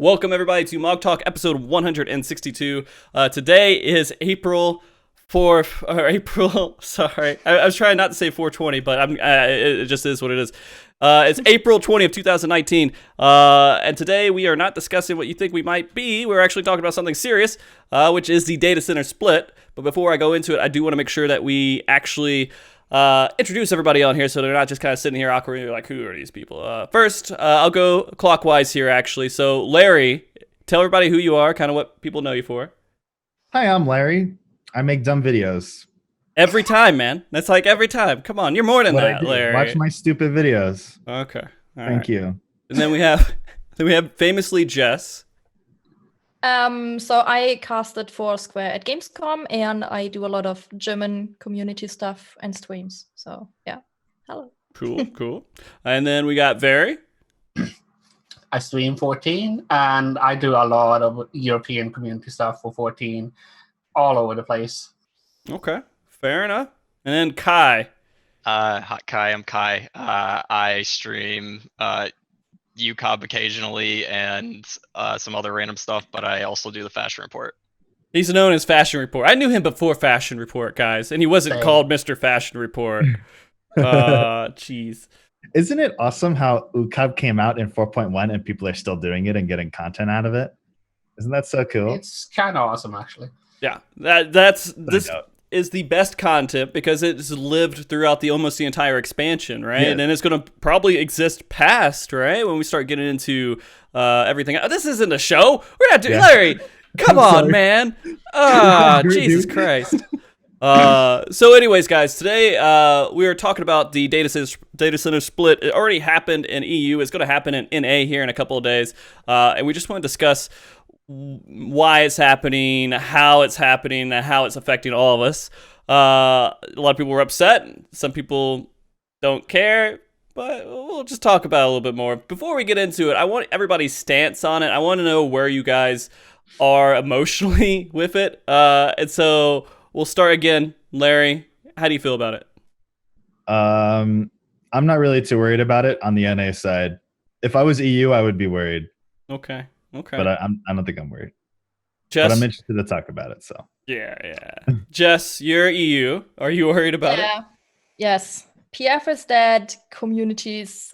Welcome everybody to MogTalk episode 162. Today is April 4th, or April, sorry. I was trying not to say 420, but it just is what it is. It's April 20th, 2019, and today we are not discussing what you think we might be. We're actually talking about something serious, which is the data center split. But before I go into it, I do want to make sure that we actually introduce everybody on here so they're not just kind of sitting here awkwardly like, who are these people? First, I'll go clockwise here, actually. So, Larry, tell everybody who you are, kind of what people know you for. Hi, I'm Larry. I make dumb videos. Every time, man. That's like every time. Come on, you're more than that, Larry. Watch my stupid videos. Okay. Thank you. And then we have FamouslyJess. So I casted for Square at Gamescom, and I do a lot of German community stuff and streams. So yeah, hello. Cool. And then we got Vary. I stream 14, and I do a lot of European community stuff for 14, all over the place. Okay, fair enough. And then Kai. Hi, Kai. I'm Kai. I stream UCOB occasionally and some other random stuff, but I also do the Fashion Report. He's known as Fashion Report. I knew him before Fashion Report, guys, and he wasn't called Mr. Fashion Report. Jeez. Isn't it awesome how UCOB came out in 4.1 and people are still doing it and getting content out of it? Isn't that so cool? It's kind of awesome, actually. Yeah, this is the best content because it's lived throughout almost the entire expansion, right? Yeah. And then it's going to probably exist past, right? When we start getting into everything. This isn't a show. We're not doing Larry. Come on, man. Jesus Christ. So anyways, guys, today we are talking about the data center split. It already happened in EU. It's going to happen in NA here in a couple of days. And we just want to discuss why it's happening, how it's happening, and how it's affecting all of us. A lot of people were upset. Some people don't care, but we'll just talk about it a little bit more. Before we get into it, I want everybody's stance on it. I want to know where you guys are emotionally with it. And so we'll start again. Larry, how do you feel about it? I'm not really too worried about it on the NA side. If I was EU, I would be worried. Okay. But I don't think I'm worried. Jess, but I'm interested to talk about it. So yeah. Jess, you're EU. Are you worried about it? Yes. PF is dead. Communities,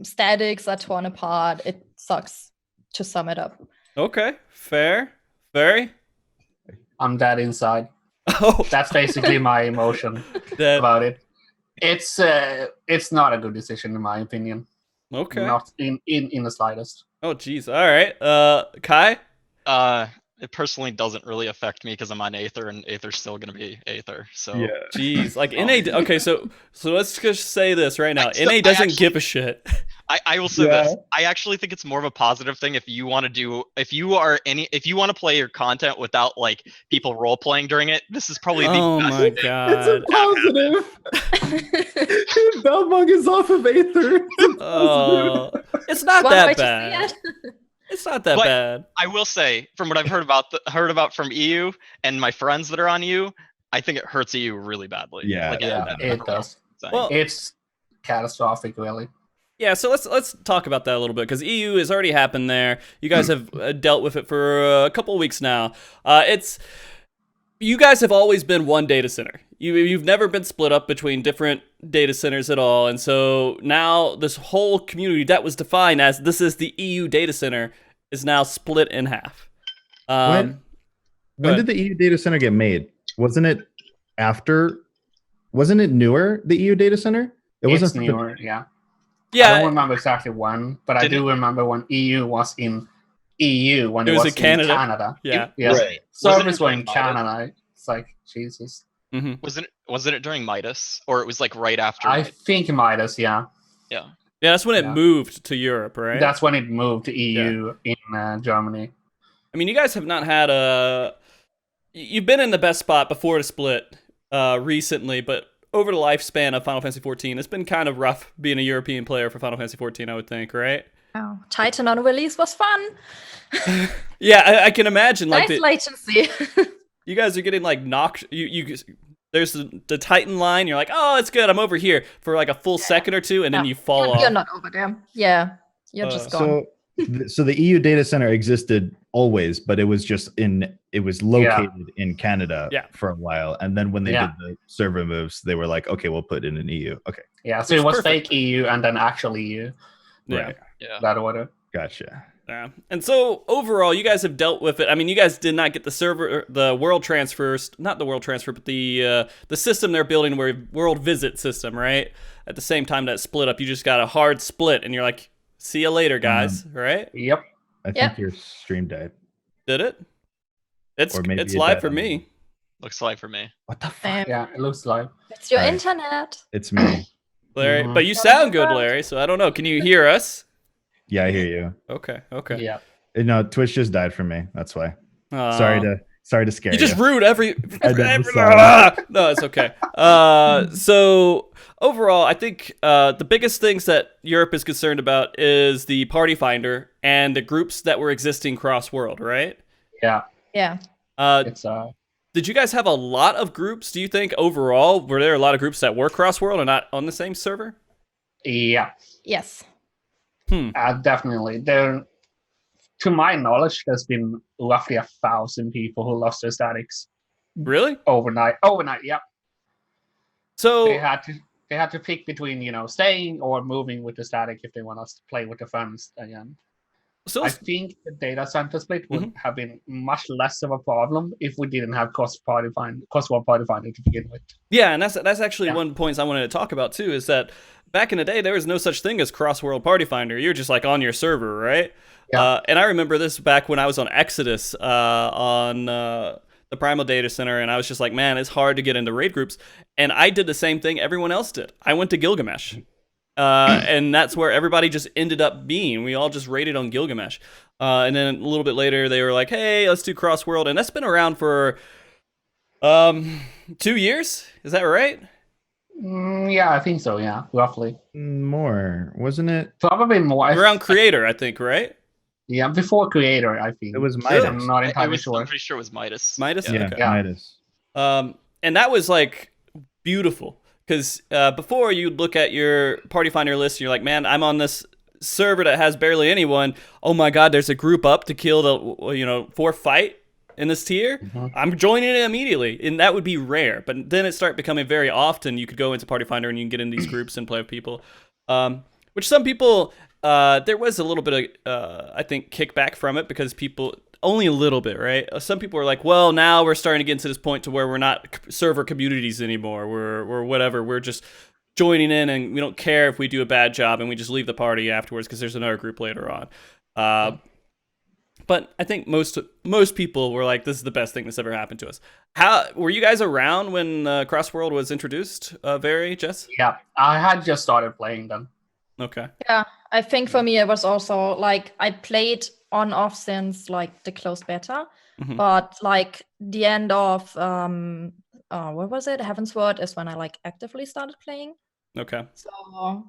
statics are torn apart. It sucks. To sum it up. Okay. Fair. Very. I'm dead inside. Oh, that's basically my emotion about it. It's not a good decision in my opinion. Okay. Not in the slightest. Oh, geez. All right. Kai? It personally doesn't really affect me because I'm on Aether, and Aether's still going to be Aether. So, yeah. Jeez. Like, NA... Okay, so let's just say this right now. NA doesn't give a shit. I will say this. I actually think it's more of a positive thing if you want to play your content without, like, people role-playing during it. This is probably the best. Oh, my God. It's a positive. Belmont is off of Aether. It's not that bad. It's not that bad. I will say, from what I've heard about from EU and my friends that are on EU, I think it hurts EU really badly. Yeah, it does. Well, it's catastrophic, really. Yeah, so let's talk about that a little bit because EU has already happened there. You guys have dealt with it for a couple of weeks now. You guys have always been one data center. You've never been split up between different data centers at all. And so now this whole community that was defined as this is the EU data center is now split in half. When did the EU data center get made? Wasn't it newer, the EU data center? It's newer, yeah. I don't remember exactly when, but I do remember when EU was in EU, when it was in Canada. Yeah. Right. Servers were in Canada. It's like, Jesus. Mm-hmm. Wasn't it during Midas, or it was like right after? I think Midas, yeah. Yeah, that's when it moved to Europe, right? That's when it moved to EU in Germany. I mean, you guys have not had you've been in the best spot before the split recently, but over the lifespan of Final Fantasy XIV, it's been kind of rough being a European player for Final Fantasy XIV, I would think, right? Oh, Titan on release was fun. Yeah, I can imagine. Like nice latency. You guys are getting like knocked. There's the Titan line. You're like, oh, it's good. I'm over here for like a full second or two, and then you fall off. You're not over there. Yeah, you're just gone. So So the EU data center existed always, but it was just located in Canada for a while. And then when they did the server moves, they were like, okay, we'll put it in EU. Okay. Yeah, so it was fake EU and then actual EU. Right. Yeah. That order. Gotcha. Yeah. And so overall, you guys have dealt with it. I mean, you guys did not get the world transfers, not the world transfer, but the system they're building, where world visit system, right? At the same time that split up, you just got a hard split, and you're like, see you later, guys, right? Yep. I think your stream died. Did it? It's it live died for on me. Looks live for me. What the fuck? Yeah, it looks like. It's your internet. It's me. Larry, but you sound good, Larry, so I don't know. Can you hear us? Yeah, I hear you. Okay. Yeah. No, Twitch just died for me. That's why. Sorry to scare you. You just rude every. sorry. No, it's okay. So overall, I think the biggest things that Europe is concerned about is the party finder and the groups that were existing cross world, right? Yeah. Yeah. It's Did you guys have a lot of groups? Do you think overall were there a lot of groups that were cross world and not on the same server? Yeah. Yes. Definitely. There, to my knowledge, there's been roughly 1,000 people who lost their statics. Really? Overnight. Yeah. So They had to pick between, staying or moving with the static if they want us to play with the friends again. So I think the data center split would have been much less of a problem if we didn't have cross-world party finder to begin with. yeah, and that's actually one of the points I wanted to talk about too, is that back in the day there was no such thing as cross-world party finder. You're just like on your server, right? Yeah. And I remember this back when I was on Exodus on the Primal Data Center, and I was just like, man, it's hard to get into raid groups. And I did the same thing everyone else did. I went to Gilgamesh. And that's where everybody just ended up being. We all just raided on Gilgamesh. And then a little bit later, they were like, hey, let's do cross-world. And that's been around for 2 years. Is that right? Yeah, I think so, yeah, roughly. More, wasn't it? Probably more. Around Creator, I think, right? Yeah, before Creator, I think. It was Midas. I'm not entirely I'm sure. pretty sure it was Midas. Midas? Yeah, Okay. Midas. And that was like beautiful. Because before you'd look at your party finder list and you're like, man, I'm on this server that has barely anyone. Oh my God, there's a group up to kill the, fourth fight in this tier. I'm joining it immediately. And that would be rare. But then it started becoming very often. You could go into party finder and you can get in these groups and play with people. Which some people, there was a little bit of, I think, kickback from it because people... Only a little bit, right? Some people are like, well, now we're starting to get to this point to where we're not server communities anymore. We're whatever. We're just joining in and we don't care if we do a bad job and we just leave the party afterwards because there's another group later on. But I think most people were like, this is the best thing that's ever happened to us. How were you guys around when Crossworld was introduced, Jess? Yeah, I had just started playing them. Okay. Yeah, I think for me it was also like I played on off since like the closed beta, but like the end of what was it? Heaven's Word is when I like actively started playing. Okay. So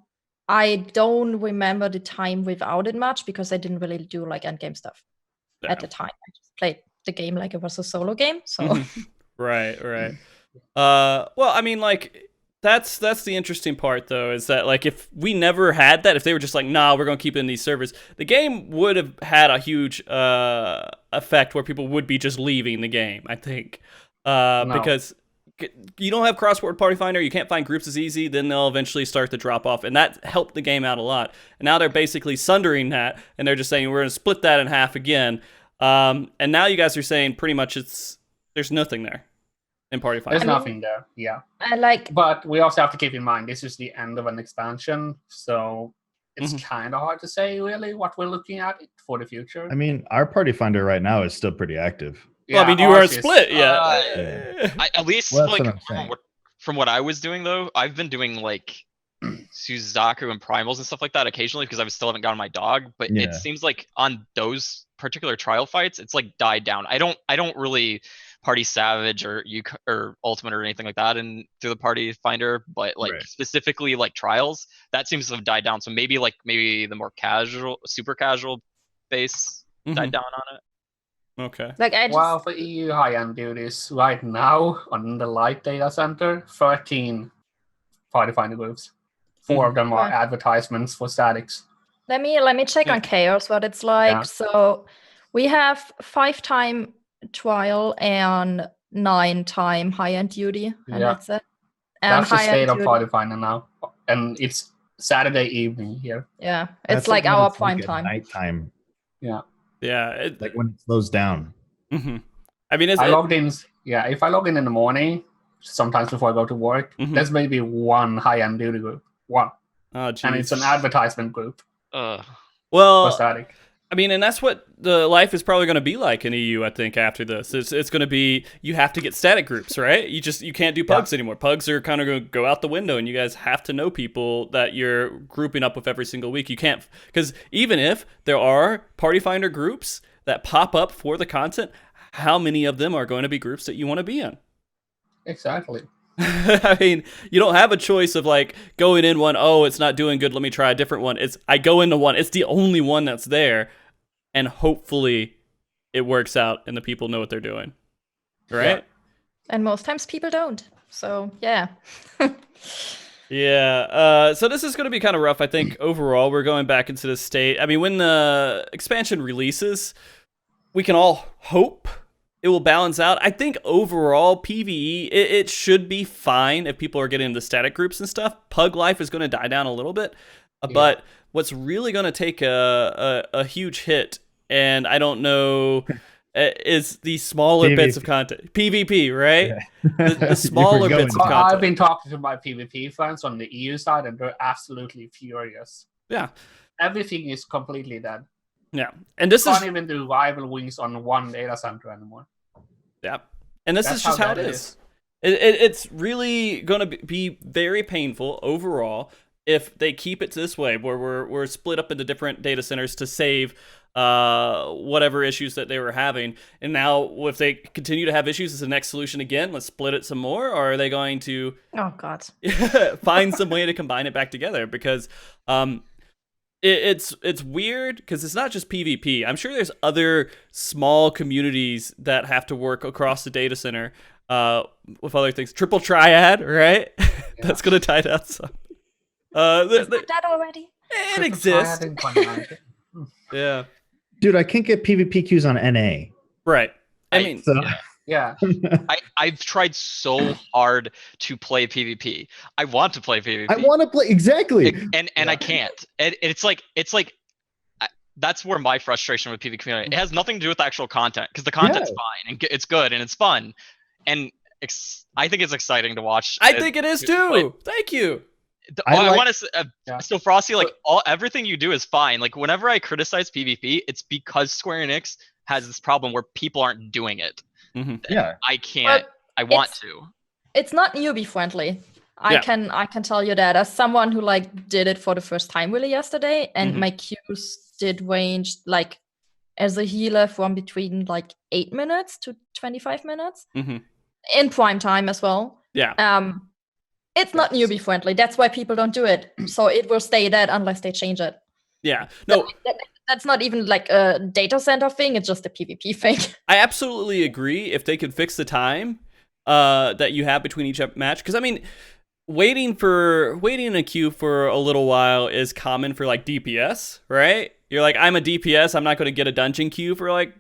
I don't remember the time without it much because I didn't really do like endgame stuff at the time. I just played the game like it was a solo game. So Right. Well, I mean, like that's the interesting part though, is that like if we never had that, if they were just like, nah, we're gonna keep it in these servers, the game would have had a huge effect where people would be just leaving the game, I think. Because you don't have crossword party finder, you can't find groups as easy, then they'll eventually start to drop off, and that helped the game out a lot. And now they're basically sundering that, and they're just saying we're gonna split that in half again. And now you guys are saying pretty much there's nothing there in party finder. There's nothing there, yeah. But we also have to keep in mind this is the end of an expansion, so it's kind of hard to say really what we're looking at for the future. I mean, our party finder right now is still pretty active. Yeah, well, I mean, you weren't split yet. At least like from what I was doing though, I've been doing like Suzaku and primals and stuff like that occasionally because I still haven't gotten my dog. But it seems like on those particular trial fights, it's like died down. I don't really party Savage or Ultimate or anything like that through the party finder, but like specifically like trials, that seems to have died down. So maybe the more casual, super casual base died down on it. Okay. Well, for EU high-end duties right now on the light data center, 13 party finder groups. 4 of them are advertisements for statics. Let me check on Chaos what it's like. Yeah. So we have 5-time trial and 9-time high-end duty, and that's it. And that's the state of quarterfinal now, and it's Saturday evening here. Yeah, it's like our prime time. Nighttime. Yeah. Yeah. Like when it slows down. Mm-hmm. I mean, I logged in. Yeah, if I log in the morning, sometimes before I go to work, there's maybe one high-end duty group. One. Oh, geez. And it's an advertisement group. Well, I mean, and that's what the life is probably going to be like in EU, I think, after this. It's going to be, you have to get static groups, right? You can't do pugs anymore. Pugs are kind of going to go out the window, and you guys have to know people that you're grouping up with every single week. You can't, because even if there are party finder groups that pop up for the content, how many of them are going to be groups that you want to be in? Exactly. I mean, you don't have a choice of like going in one, oh, it's not doing good, let me try a different one. I go into one, it's the only one that's there, and hopefully it works out and the people know what they're doing. Right? Yeah. And most times people don't. So, yeah. Yeah. So this is going to be kind of rough, I think, overall. We're going back into the state. I mean, when the expansion releases, we can all hope it will balance out. I think overall PvE, it should be fine if people are getting into static groups and stuff. Pug life is going to die down a little bit, but what's really going to take a huge hit, and I don't know, is the smaller PvP. Bits of content. PvP, right? Yeah. The smaller bits of content. I've been talking to my PvP friends on the EU side, and they're absolutely furious. Yeah. Everything is completely dead. Yeah. And this can't even do rival wings on one data center anymore. Yeah, and this is just how it is. It's really going to be very painful overall if they keep it this way, where we're split up into different data centers to save whatever issues that they were having. And now, if they continue to have issues, is the next solution again? Let's split it some more, or are they going to? Oh God! Find some way to combine it back together, because It's weird because it's not just PvP. I'm sure there's other small communities that have to work across the data center with other things. Triple triad, right? Yeah. That's going to tie down some. Is that already? It exists. Yeah. Dude, I can't get PvP queues on NA. Right. I mean, so. Yeah. I've tried so hard to play PvP. I want to play PvP. I want to play, exactly. And I can't. And it's like that's where my frustration with PvP community. It has nothing to do with the actual content, because the content's fine and it's good and it's fun. And I think it's exciting to watch. I think it is too. Thank you. I want to so Frosty, like everything you do is fine. Like whenever I criticize PvP, it's because Square Enix has this problem where people aren't doing it. Mm-hmm. Yeah, I can't. But I want to. It's not newbie friendly. I can tell you that as someone who like did it for the first time really yesterday, and my queues did range like as a healer from between like 8 minutes to 25 minutes in prime time as well. Yeah. It's not newbie friendly. That's why people don't do it. So it will stay dead unless they change it. Yeah. No. That's not even like a data center thing. It's just a PvP thing. I absolutely agree if they could fix the time that you have between each match. Because, I mean, waiting in a queue for a little while is common for, like, DPS, right? You're like, I'm a DPS. I'm not going to get a dungeon queue for, like,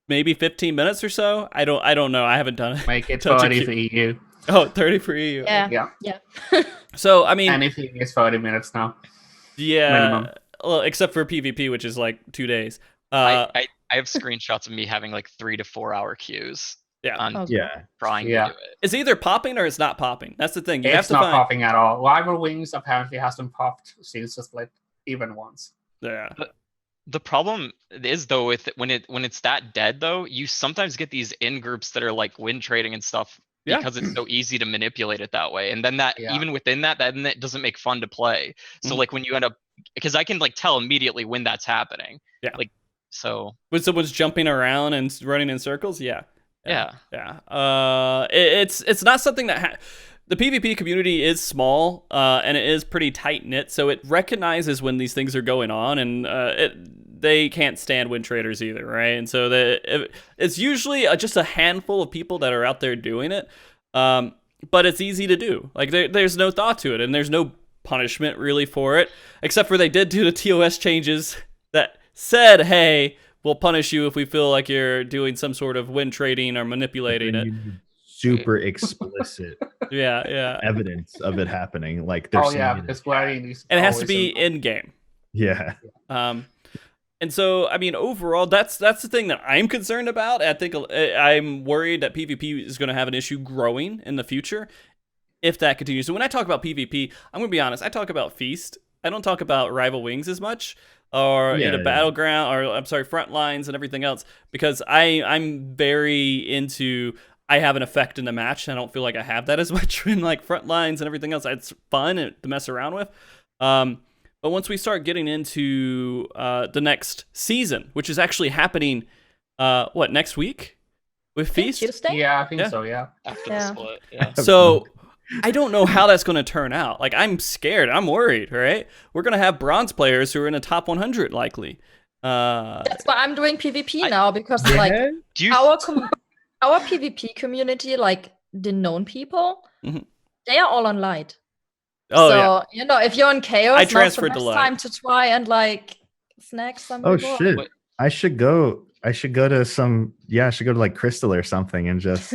maybe 15 minutes or so. I don't know. I haven't done it. Make it 30 for EU. Oh, 30 for EU. Yeah. So, I mean... Anything is 30 minutes now. Yeah. Minimum. Well, except for PvP, which is like 2 days. I have screenshots of me having like 3 to 4 hour queues. Yeah. Trying to do it. It's either popping or it's not popping. That's the thing. It's not popping at all. Rival Wings apparently hasn't popped since the split even once. Yeah. The problem is though with when it's that dead though, you sometimes get these in groups that are like win trading and stuff. Because it's so easy to manipulate it that way, and then even within that, then it doesn't make fun to play. So like when you end up, because I can like tell immediately when that's happening. Yeah. Like so when someone's jumping around and running in circles. Yeah. It's not something that the PvP community is small and it is pretty tight knit, so it recognizes when these things are going on, and they can't stand win traders either, right? And so it's usually just a handful of people that are out there doing it, but it's easy to do. Like there's no thought to it, and there's no punishment really for it, except for they did do the TOS changes that said, hey, we'll punish you if we feel like you're doing some sort of win trading or manipulating it. Super explicit evidence of it happening. Like they're because and it has to be in game. Yeah. And so, I mean, overall, that's the thing that I'm concerned about. I think I'm worried that PvP is going to have an issue growing in the future if that continues. So when I talk about PvP, I'm going to be honest. I talk about Feast. I don't talk about Rival Wings as much, or in a battleground, or I'm sorry, front lines and everything else, because I'm very into. I have an effect in the match. I don't feel like I have that as much in like front lines and everything else. It's fun to mess around with. But once we start getting into the next season, which is actually happening, next week with Feast? Tuesday? Yeah, I think so, yeah. After the split, yeah. So I don't know how that's going to turn out. Like, I'm scared. I'm worried, right? We're going to have bronze players who are in the top 100, likely. That's why I'm doing PvP now, because like our PvP community, like the known people, they are all on light. So, if you're on Chaos, I transferred the time to try and like snag some people. Shit. I should go to some I should go to like Crystal or something and just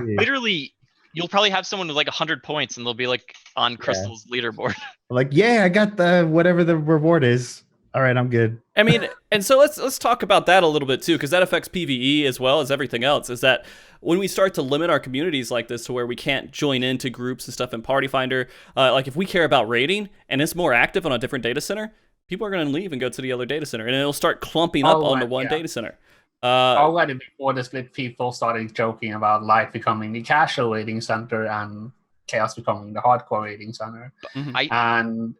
literally you'll probably have someone with like 100 points and they'll be like on Crystal's leaderboard. Like, I got the whatever the reward is. All right, I'm good. I mean, and so let's talk about that a little bit too, because that affects PvE as well as everything else. Is that when we start to limit our communities like this to where we can't join into groups and stuff in Party Finder, like if we care about raiding and it's more active on a different data center, people are going to leave and go to the other data center, and it'll start clumping up onto one data center. Already before the split, people started joking about Light becoming the casual raiding center and Chaos becoming the hardcore raiding center. And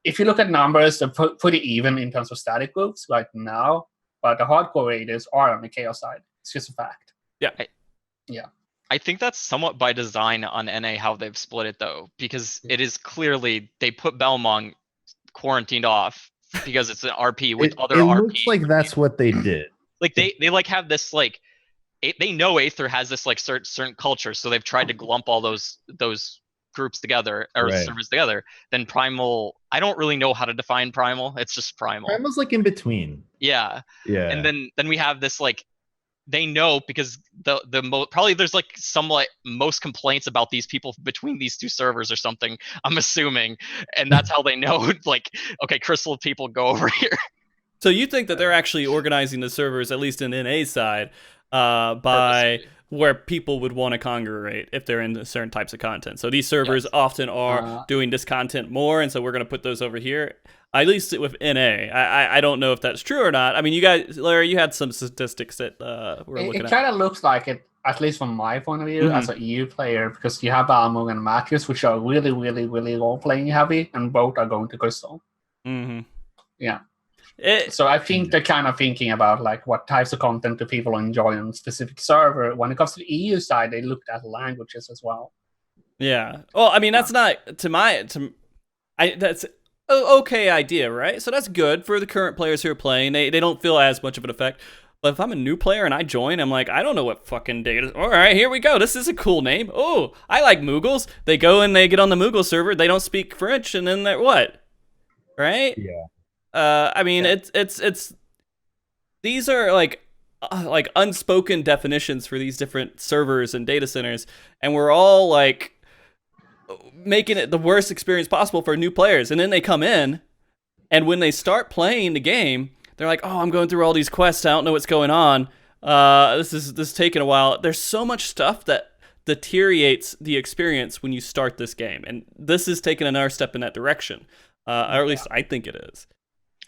if you look at numbers, they're pretty even in terms of static groups right now, but the hardcore raiders are on the Chaos side. It's just a fact. Yeah. I think that's somewhat by design on NA how they've split it though, because it is clearly they put Belmont quarantined off because it's an RP with other RP. It looks like that's what they did. Like they like have this like they know Aether has this like certain culture, so they've tried to glump all those groups together or servers together. Then Primal, I don't really know how to define Primal. It's just Primal. Primal's like in between. Yeah. And then we have this like they know because probably there's like some like most complaints about these people between these two servers or something, I'm assuming, and that's how they know like, okay, Crystal people go over here. So you think that they're actually organizing the servers, at least in NA side, by where people would want to congregate if they're into certain types of content. So these servers often are doing this content more, and so we're going to put those over here. At least with NA. I don't know if that's true or not. I mean, you guys, Larry, you had some statistics that we're looking at. It kind of looks like it, at least from my point of view, as an EU player, because you have Almog and Matthews, which are really, really, really role-playing heavy, and both are going to Crystal. Yeah. So I think they're kind of thinking about like what types of content do people enjoy on a specific server. When it comes to the EU side, they looked at languages as well. Yeah. Well, I mean, that's not that's okay idea, right? So that's good for the current players who are playing. They don't feel as much of an effect. But if I'm a new player and I join, I'm like, I don't know what fucking data. All right, here we go. This is a cool name. Oh, I like Moogles. They go and they get on the Moogle server. They don't speak French, and then they're what? Right? Yeah. I mean, it's these are like unspoken definitions for these different servers and data centers, and we're all like making it the worst experience possible for new players. And then they come in, and when they start playing the game, they're like, "Oh, I'm going through all these quests. I don't know what's going on. This is taking a while." There's so much stuff that deteriorates the experience when you start this game, and this is taking another step in that direction, or at least I think it is.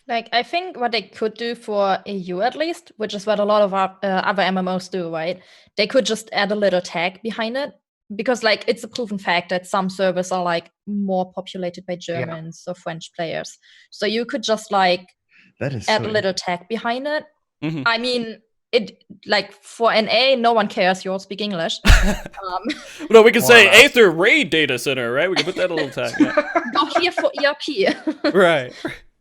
Like, I think what they could do for EU at least, which is what a lot of other MMOs do, right? They could just add a little tag behind it, because like it's a proven fact that some servers are like more populated by Germans or French players. So you could just like add a little tag behind it. I mean, it like for NA, no one cares you all speak English. No, we can say Aether Raid Data Center, right? We can put that a little tag. Go here for ERP. Right.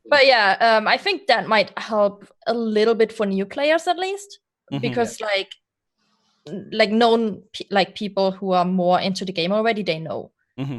But yeah, I think that might help a little bit for new players at least, because like known like people who are more into the game already, they know.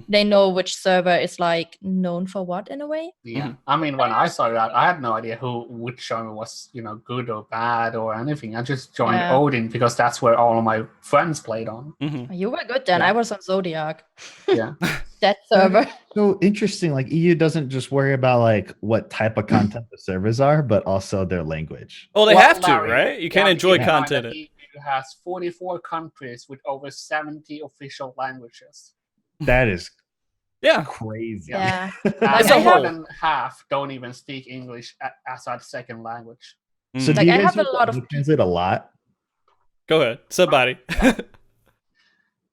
they know which server is like known for what in a way. Yeah, I mean, when I started out, I had no idea which server was, good or bad or anything. I just joined Odin because that's where all of my friends played on. You were good then. I was on Zodiac. Yeah. That server. So interesting. Like EU doesn't just worry about like what type of content the servers are, but also their language. Oh, they have to, right? You can't enjoy content. EU has 44 countries with over 70 official languages. That is crazy. Yeah. And more than half don't even speak English as a second language. So do you guys translate a lot? Go ahead, somebody.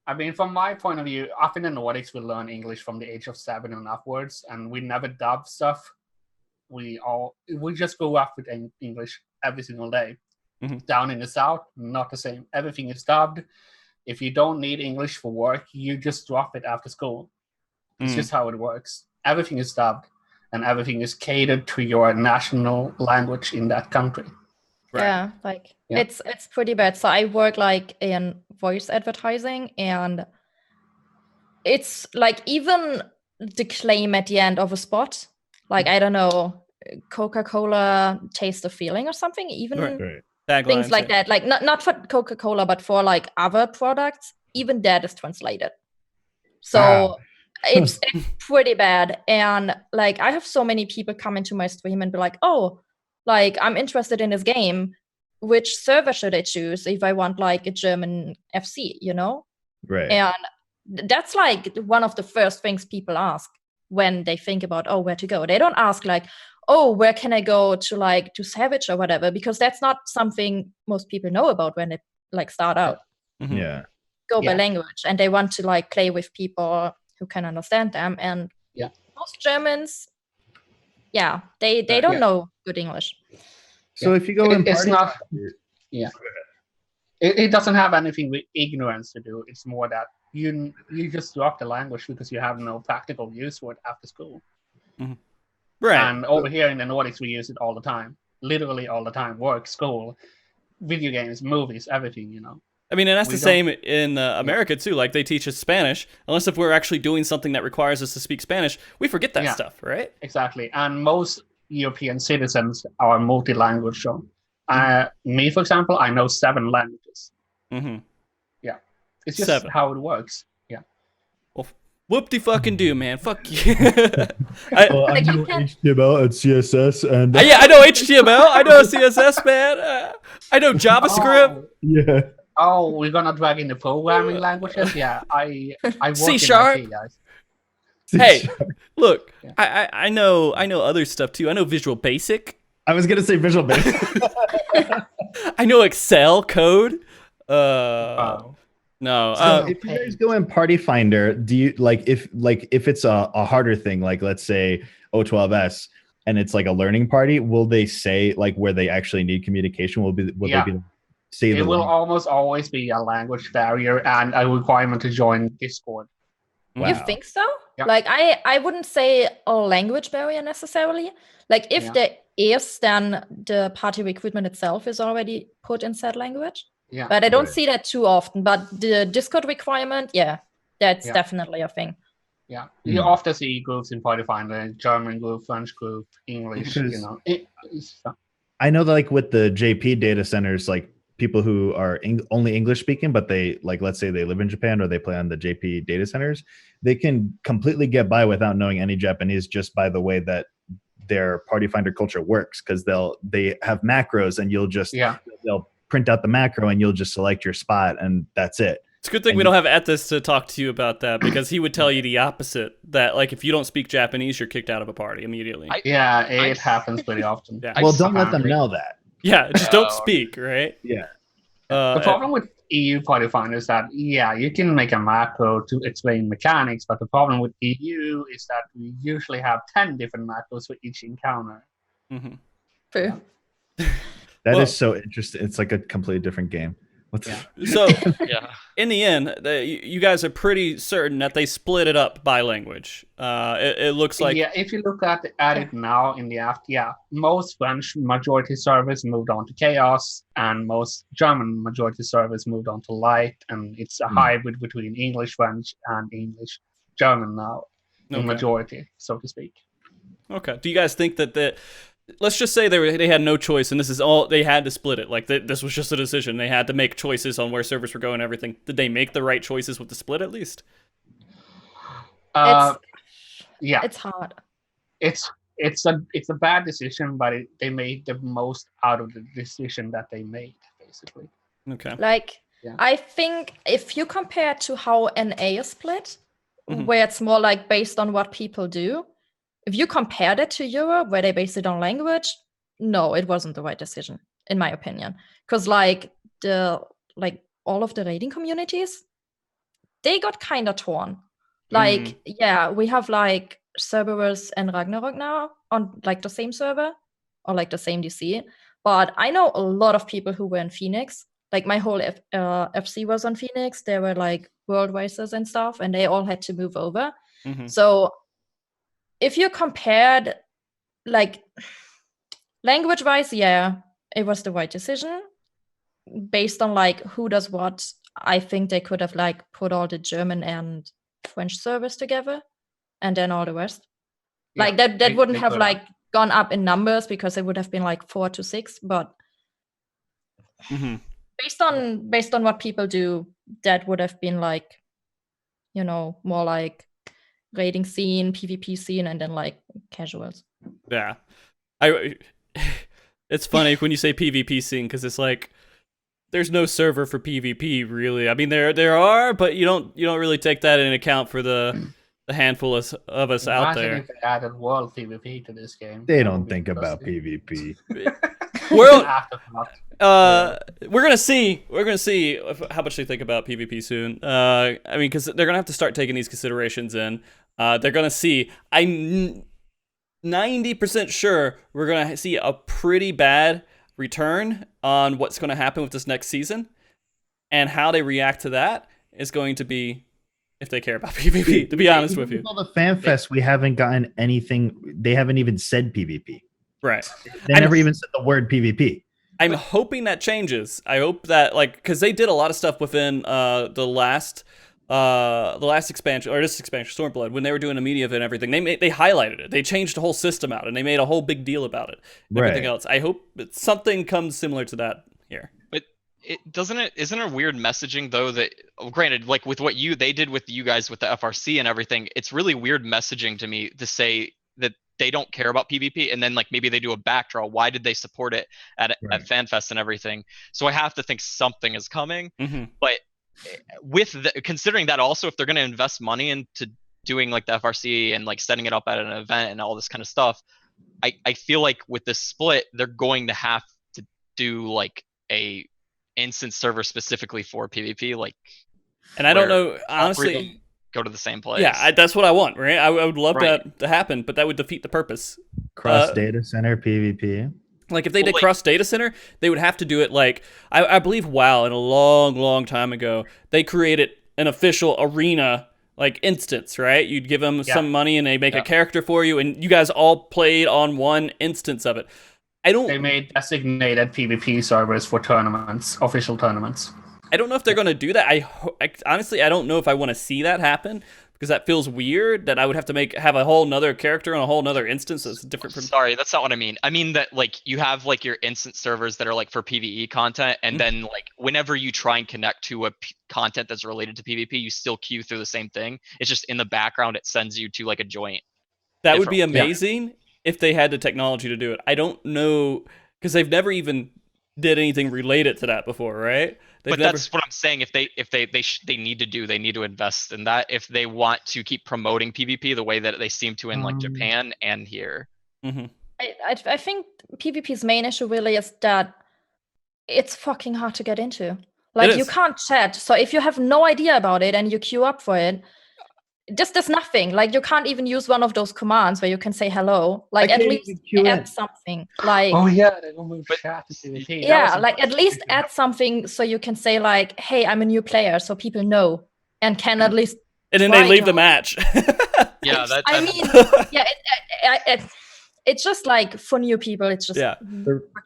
I mean, from my point of view, up in the Nordics, we learn English from the age of 7 and upwards, and we never dub stuff. We just go up with English every single day. Down in the South, not the same. Everything is dubbed. If you don't need English for work, you just drop it after school. It's just how it works. Everything is dubbed, and everything is catered to your national language in that country. Right. Yeah, it's pretty bad. So I work like in voice advertising, and it's like even the claim at the end of a spot, like I don't know, Coca-Cola taste of feeling or something, even things like that. Like not for Coca-Cola, but for like other products, even that is translated. So it's pretty bad. And like I have so many people come into my stream and be like, oh, like I'm interested in this game. Which server should I choose if I want like a German FC, Right. And that's like one of the first things people ask when they think about, where to go. They don't ask like, where can I go to Savage or whatever, because that's not something most people know about when they like start out. Yeah. Go by language, and they want to like play with people who can understand them. And most Germans, they don't know good English. So if you go in it's not, it doesn't have anything with ignorance to do. It's more that you just drop the language because you have no practical use for it after school. Right. And over here in the Nordics, we use it all the time, literally all the time. Work, school, video games, movies, everything. I mean, and that's the same in America too. Like they teach us Spanish, unless if we're actually doing something that requires us to speak Spanish, we forget that stuff, right? Exactly. And most European citizens are multi-language. So, me, for example, I know 7 languages. Yeah, it's just 7. How it works. Yeah. Well, whoop-de-fucking-do, man. Fuck you. I know HTML and CSS and I know HTML. I know CSS, man. I know JavaScript. Oh, we're gonna drag in the programming languages. Yeah, I work C#. in IT, guys. Hey, look, I know other stuff too. I know Visual Basic. I was gonna say Visual Basic. I know Excel code. No. So if you guys go in Party Finder, do you if it's a harder thing, like let's say O12S, and it's like a learning party, will they say like where they actually need communication? Will they be say it will almost always be a language barrier and a requirement to join Discord. Wow. You think so? Yeah. Like I wouldn't say a language barrier necessarily. Like if there is, then the party recruitment itself is already put in said language. Yeah. But I don't see that too often. But the Discord requirement, that's definitely a thing. Yeah. You often see groups in Party Finder, German group, French group, English, I know that like with the JP data centers, like people who are only English speaking, but they like, let's say they live in Japan or they play on the JP data centers, they can completely get by without knowing any Japanese just by the way that their Party Finder culture works. Cause they have macros and you'll just, they'll print out the macro and you'll just select your spot and that's it. It's a good thing we don't have Ethis to talk to you about that, because he would tell you the opposite, that like if you don't speak Japanese, you're kicked out of a party immediately. It happens pretty often. Well, don't let them know that. Yeah, just don't speak, right? Yeah. The problem with EU Party Finder is that, you can make a macro to explain mechanics, but the problem with EU is that we usually have 10 different macros for each encounter. True. That is so interesting. It's like a completely different game. So, in the end, you guys are pretty certain that they split it up by language. It looks like... Yeah, if you look at it now in the app, most French majority servers moved on to Chaos, and most German majority servers moved on to Light, and it's a hybrid between English, French, and English. German now, in majority, so to speak. Okay. Do you guys think that let's just say they had no choice, and this is all they had to split it. Like this was just a decision. They had to make choices on where servers were going and everything. Did they make the right choices with the split at least? Yeah, it's hard. It's a bad decision, but they made the most out of the decision that they made, basically. Okay. Like I think if you compare to how NA is split, where it's more like based on what people do. If you compare that to Europe, where they base it on language, no, it wasn't the right decision, in my opinion. Because like all of the raiding communities, they got kind of torn. Like, we have like Cerberus and Ragnarok now on like the same server or like the same DC. But I know a lot of people who were in Phoenix. Like my whole FC was on Phoenix. There were like world races and stuff, and they all had to move over. So if you compared, like, language-wise, it was the right decision. Based on, like, who does what, I think they could have, like, put all the German and French servers together, and then all the rest. Yeah, like, that wouldn't have, like, gone up in numbers, because it would have been, like, 4 to 6, but based on what people do, that would have been, like, you know, more like raiding scene, PvP scene, and then like casuals. Yeah, it's funny when you say PvP scene, because it's like there's no server for PvP really. I mean there are, but you don't really take that into account for the handful of us out there. If they added world PvP to this game, they don't think about PvP. World. We're gonna see how much they think about PvP soon. I mean, because they're gonna have to start taking these considerations in. They're gonna see. I'm 90% sure we're gonna see a pretty bad return on what's gonna happen with this next season, and how they react to that is going to be if they care about PvP. To be honest with you, all the fan fest, we haven't gotten anything. They haven't even said PvP. Right. They never even said the word PvP. I'm hoping that changes. I hope that, like, because they did a lot of stuff within the last expansion, or this expansion, Stormblood, when they were doing a media event and everything. They highlighted it. They changed the whole system out, and they made a whole big deal about it. Everything else. I hope that something comes similar to that here. But isn't it weird messaging though that, granted, like with what they did with you guys with the FRC and everything, it's really weird messaging to me to say that they don't care about PvP, and then like maybe they do a backdraw. Why did they support it at FanFest and everything? So I have to think something is coming. But with considering that, also if they're going to invest money into doing like the FRC and like setting it up at an event and all this kind of stuff, I feel like with this split they're going to have to do like a instance server specifically for PvP, like. And I don't know, honestly. Go to the same place. Yeah, that's what I want, right? I would love that to happen, but that would defeat the purpose. Cross data center PvP. Like if they did cross data center, they would have to do it like I believe WoW in a long time ago, they created an official arena like instance, right? You'd give them some money and they make a character for you, and you guys all played on one instance of it. They made designated PvP servers for tournaments, official tournaments. I don't know if they're going to do that. Honestly, I don't know if I want to see that happen, because that feels weird that I would have to have a whole nother character on a whole nother instance that's different from. Sorry, that's not what I mean. I mean that like you have like your instance servers that are like for PvE content, and then like whenever you try and connect to a content that's related to PvP, you still queue through the same thing. It's just in the background it sends you to like a joint. That would be amazing if they had the technology to do it. I don't know, because they've never even did anything related to that before, right? That's what I'm saying. If they need to invest in that if they want to keep promoting PvP the way that they seem to in like Japan and here. I think PvP's main issue really is that it's fucking hard to get into. Like you can't chat. So if you have no idea about it and you queue up for it, there's nothing. Like you can't even use one of those commands where you can say hello. Like at least add something. Like they don't move chat to PvP. Yeah, like at least add something so you can say like, hey, I'm a new player, so people know and can at least. And then they leave the match. Yeah, I mean, it's just like for new people, it's just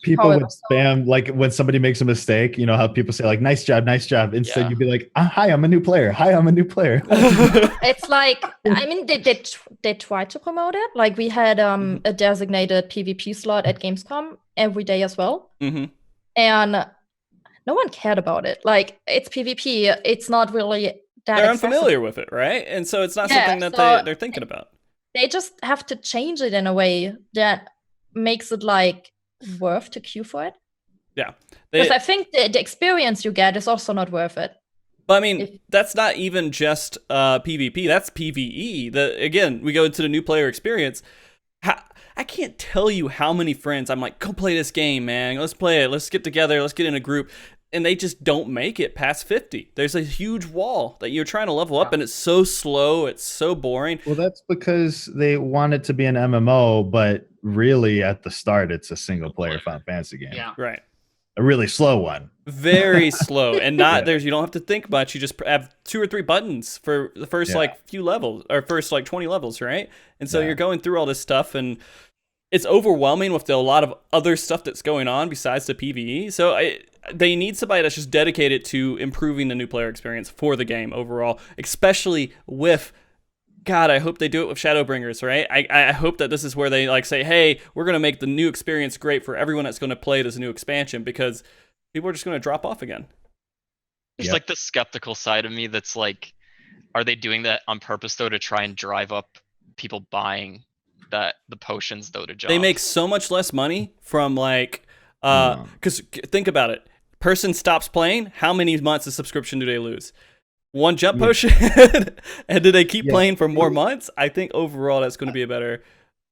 people with spam, like when somebody makes a mistake, you know how people say like nice job. Instead you'd be like, hi, I'm a new player. It's like, I mean, they tried to promote it. Like we had a designated PvP slot at Gamescom every day as well. And no one cared about it. Like it's PvP. It's not really that they're unfamiliar with it, right? And so it's not something that they're thinking about. They just have to change it in a way that makes it like worth to queue for it. Yeah. Because I think the experience you get is also not worth it. But I mean, that's not even just PvP. That's PvE. Again, we go into the new player experience. I can't tell you how many friends I'm like, go play this game, man. Let's play it. Let's get together. Let's get in a group. And they just don't make it past 50. There's a huge wall that you're trying to level up, and it's so slow. It's so boring. Well, that's because they want it to be an MMO, but really at the start, it's a single-player Final Fantasy game. Yeah. Right. A really slow one. Very slow. And you don't have to think much. You just have 2 or 3 buttons for the first few levels, or first 20 levels, right? And so you're going through all this stuff, and it's overwhelming with a lot of other stuff that's going on besides the PvE. So they need somebody that's just dedicated to improving the new player experience for the game overall, especially with, God, I hope they do it with Shadowbringers, right? I hope that this is where they like say, hey, we're going to make the new experience great for everyone that's going to play this new expansion, because people are just going to drop off again. There's like the skeptical side of me that's like, are they doing that on purpose though to try and drive up people buying the potions though to jobs? They make so much less money from like, because think about it. Person stops playing, how many months of subscription do they lose? 1 jump potion? And do they keep playing for more months? I think overall that's going to be a better...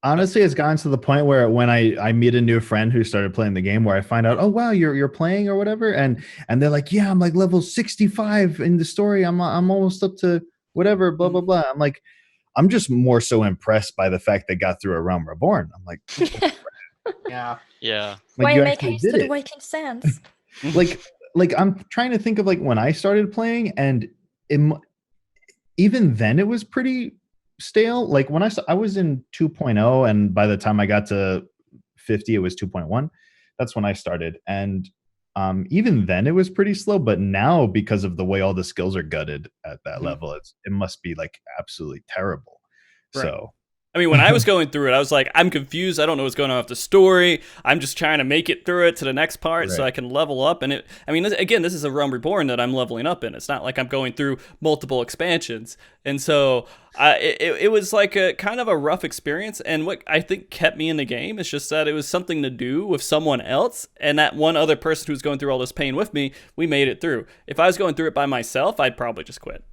Honestly, it's gotten to the point where when I meet a new friend who started playing the game, where I find out, oh wow, you're playing or whatever, and they're like, yeah, I'm like level 65 in the story. I'm almost up to whatever, blah blah blah. I'm like, I'm just more so impressed by the fact they got through a Realm Reborn. I'm like, yeah. Yeah. Why make haste to the Waking Sands? like I'm trying to think of like when I started playing, and even then it was pretty stale. Like when I was in 2.0, and by the time I got to 50 it was 2.1. That's when I started, and even then it was pretty slow. But now, because of the way all the skills are gutted at that level, it must be like absolutely terrible. Right. So I mean, when I was going through it, I was like, I'm confused. I don't know what's going on with the story. I'm just trying to make it through it to the next part so I can level up. And again, this is a Realm Reborn that I'm leveling up in. It's not like I'm going through multiple expansions. And so it was like a kind of a rough experience. And what I think kept me in the game is just that it was something to do with someone else. And that one other person who's going through all this pain with me, we made it through. If I was going through it by myself, I'd probably just quit.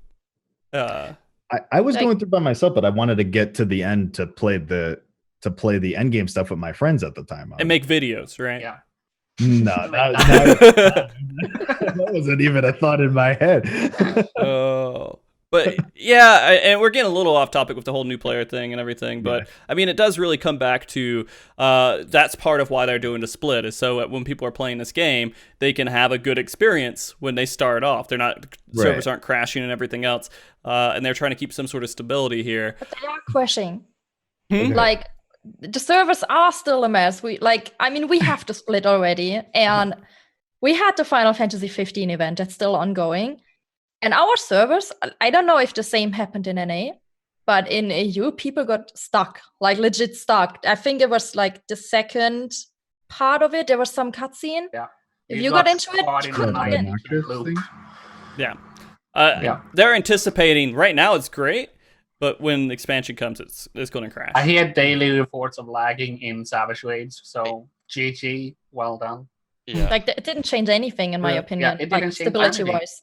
I was going through by myself, but I wanted to get to the end to play the end game stuff with my friends at the time. And make videos, right? Yeah. No, that wasn't even a thought in my head. Oh. But yeah, and we're getting a little off topic with the whole new player thing and everything. But I mean, it does really come back to that's part of why they're doing the split, is so that when people are playing this game, they can have a good experience when they start off. They're not servers aren't crashing and everything else, and they're trying to keep some sort of stability here. But they are crashing. Like the servers are still a mess. We have to split already, and we had the Final Fantasy 15 event that's still ongoing. And our servers, I don't know if the same happened in NA, but in EU, people got stuck, like legit stuck. I think it was like the second part of it. There was some cutscene. Yeah. If you got into it, you couldn't get in. Yeah. They're anticipating, right now it's great, but when the expansion comes, it's going to crash. I hear daily reports of lagging in Savage Raids, so GG, well done. Yeah. Like, it didn't change anything, in my opinion, it like stability-wise.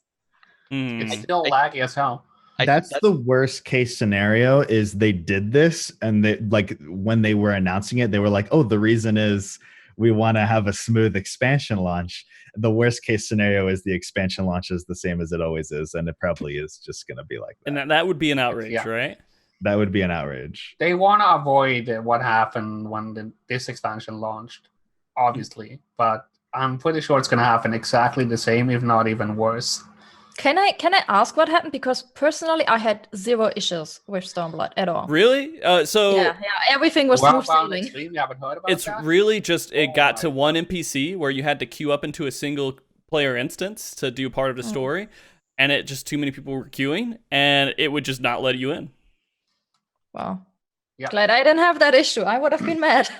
It's still laggy as hell. That's the worst case scenario, is they did this, and they, like, when they were announcing it, they were like, oh, the reason is we want to have a smooth expansion launch. The worst case scenario is the expansion launch is the same as it always is, and it probably is just going to be like that. And that would be an outrage, right? That would be an outrage. They want to avoid what happened when this expansion launched, obviously, but I'm pretty sure it's going to happen exactly the same, if not even worse. Can I ask what happened? Because personally, I had 0 issues with Stormblood at all. Really? Yeah, everything was smooth sailing. It's really just it got to one NPC where you had to queue up into a single player instance to do part of the story, and it just too many people were queuing, and it would just not let you in. Wow. Yeah. Glad I didn't have that issue. I would have been mad.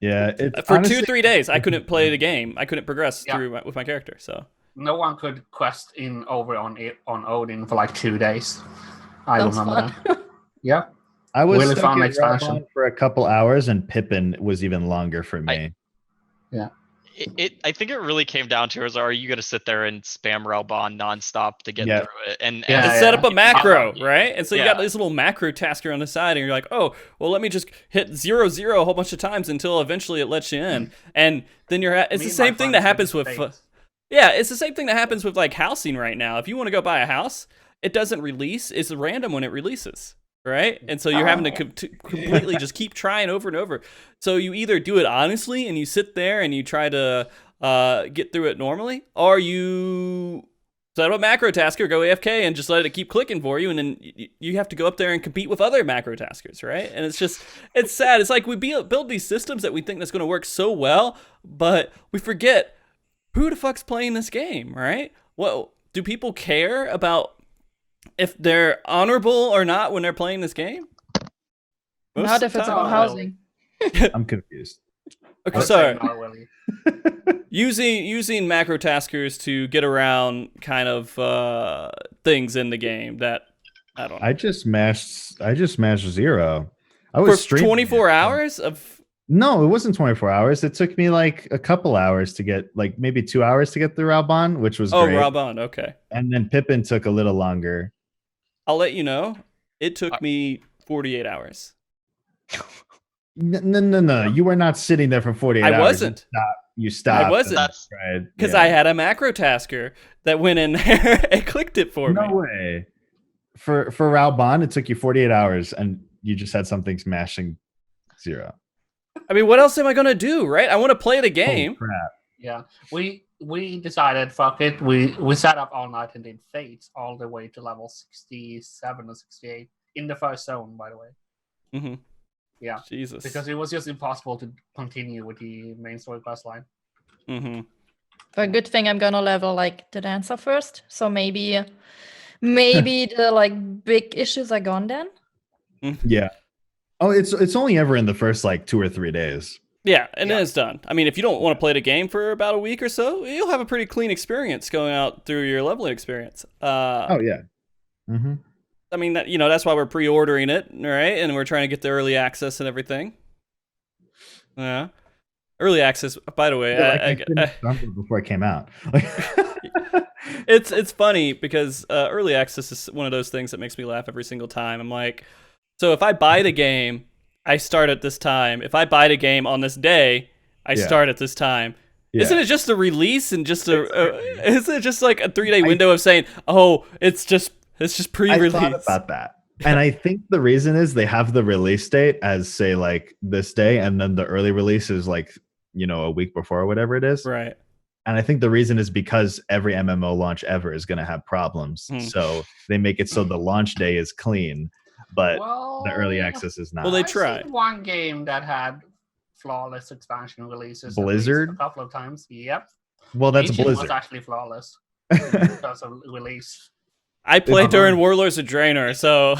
Yeah. For honestly, 2-3 days, I couldn't play the game. I couldn't progress through with my character. So. No one could quest in over on Odin for like 2 days. I remember that. Yeah. I was really stuck at expansion for a couple hours, and Pippin was even longer for me. Yeah. I think it really came down to are you going to sit there and spam Relbon nonstop to get through it? And set up a macro, right? And so you got this little macro tasker on the side, and you're like, oh, well, let me just hit 0-0 a whole bunch of times until eventually it lets you in. And then it's the same thing that happens with... it's the same thing that happens with like housing right now. If you want to go buy a house, it doesn't release. It's random when it releases, right? And so you're having to completely just keep trying over and over. So you either do it honestly and you sit there and you try to get through it normally, or you set up a macro tasker, go AFK, and just let it keep clicking for you, and then you have to go up there and compete with other macro taskers, right? And it's sad. It's like we build these systems that we think that's going to work so well, but we forget who the fuck's playing this game, right? Well, do people care about if they're honorable or not when they're playing this game? Not if it's about housing. I'm confused. Okay, sorry. using macro taskers to get around kind of things in the game that I don't know. I just mashed 0. I was for 24 hours of. No, it wasn't 24 hours. It took me like a couple hours to get, like maybe 2 hours to get through Raubon, which was great. Raubon, okay. And then Pippin took a little longer. I'll let you know. It took me 48 hours. No. You were not sitting there for 48 hours. I wasn't. You stopped. I wasn't. Because I had a macro tasker that went in there and clicked it for me. No way. For Raubon, it took you 48 hours and you just had something smashing 0. I mean, what else am I gonna do, right? I want to play the game. Oh, crap. Yeah, we decided, fuck it. We sat up all night and did Fates all the way to level 67 or 68 in the first zone, by the way. Mm-hmm. Yeah, Jesus, because it was just impossible to continue with the main story quest line. Mm-hmm. But a good thing I'm gonna level like the dancer first, so maybe the like big issues are gone then. Yeah. Oh, it's only ever in the first like 2 or 3 days. Yeah, and then it's done. I mean, if you don't want to play the game for about a week or so, you'll have a pretty clean experience going out through your leveling experience. Oh yeah. Mm-hmm. I mean, that's why we're pre-ordering it, right? And we're trying to get the early access and everything. Yeah, early access. By the way, before it came out. It's funny because early access is one of those things that makes me laugh every single time. I'm like, so if I buy the game, I start at this time. If I buy the game on this day, I start at this time. Yeah. Isn't it just a release and just isn't it just like a 3-day window of saying, oh, it's just pre-release? I thought about that. And I think the reason is they have the release date as say like this day, and then the early release is like, a week before or whatever it is. Right. And I think the reason is because every MMO launch ever is going to have problems. So they make it so the launch day is clean. But the early access is not. Well, they tried. One game that had flawless expansion releases. Blizzard? A couple of times. Yep. Well, that's Ancient Blizzard. was actually flawless because of release. I played during Warlords of Draenor, so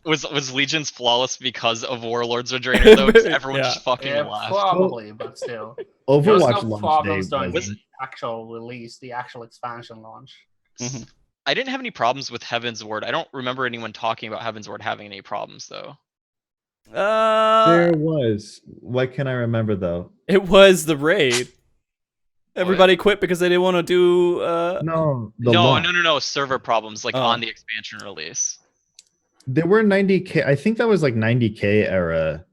was Legion's flawless because of Warlords of Draenor though? Because everyone just fucking laughed. Probably, but still. Overwatch no launch day was the actual release, the actual expansion launch. Mm-hmm. I didn't have any problems with Heaven's Ward. I don't remember anyone talking about Heaven's Ward having any problems though. There was. What can I remember though? It was the raid. Everybody quit because they didn't want to do. No. Server problems on the expansion release. There were 90K. I think that was like 90K era.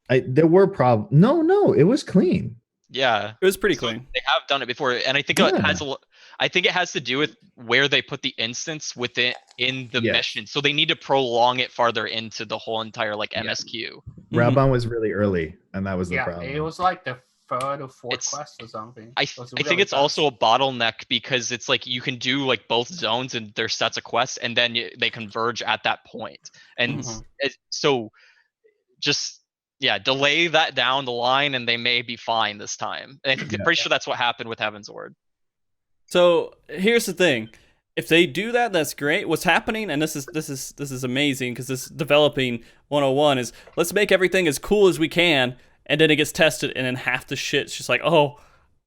There were problems. No, it was clean. Yeah, it was pretty clean. They have done it before, and I think it has I think it has to do with where they put the instance in the mission. So they need to prolong it farther into the whole entire MSQ. Raubon was really early, and that was the problem. It was like the third or fourth quest or something. I think it's also a bottleneck because it's like you can do like both zones and their sets of quests, and then they converge at that point. And so just delay that down the line, and they may be fine this time. And I'm pretty sure that's what happened with Heaven's Ward. So here's the thing. If they do that, that's great. What's happening, and this is amazing because this developing 101 is let's make everything as cool as we can, and then it gets tested, and then half the shit's just like, oh,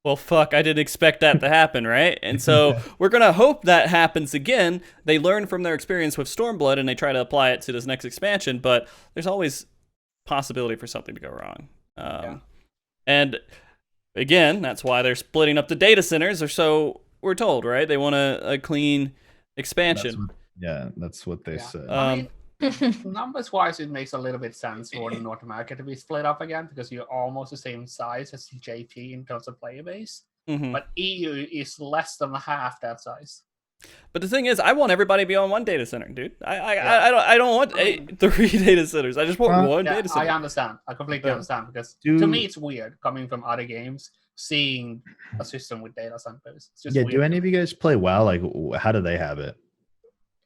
well, fuck, I didn't expect that to happen, right? And so we're gonna hope that happens again. They learn from their experience with Stormblood, and they try to apply it to this next expansion. But there's always possibility for something to go wrong. And again, that's why they're splitting up the data centers, or so we're told, right? They want a clean expansion. That's what they said. I mean, numbers wise, it makes a little bit sense for North America to be split up again because you're almost the same size as JP in terms of player base. But EU is less than half that size. But the thing is, I want everybody to be on one data center, dude. I don't want 3 data centers. I just want one data center. I understand. I completely understand because to me it's weird coming from other games seeing a system with data centers. It's just weird. Do any of you guys play WoW? Like, how do they have it?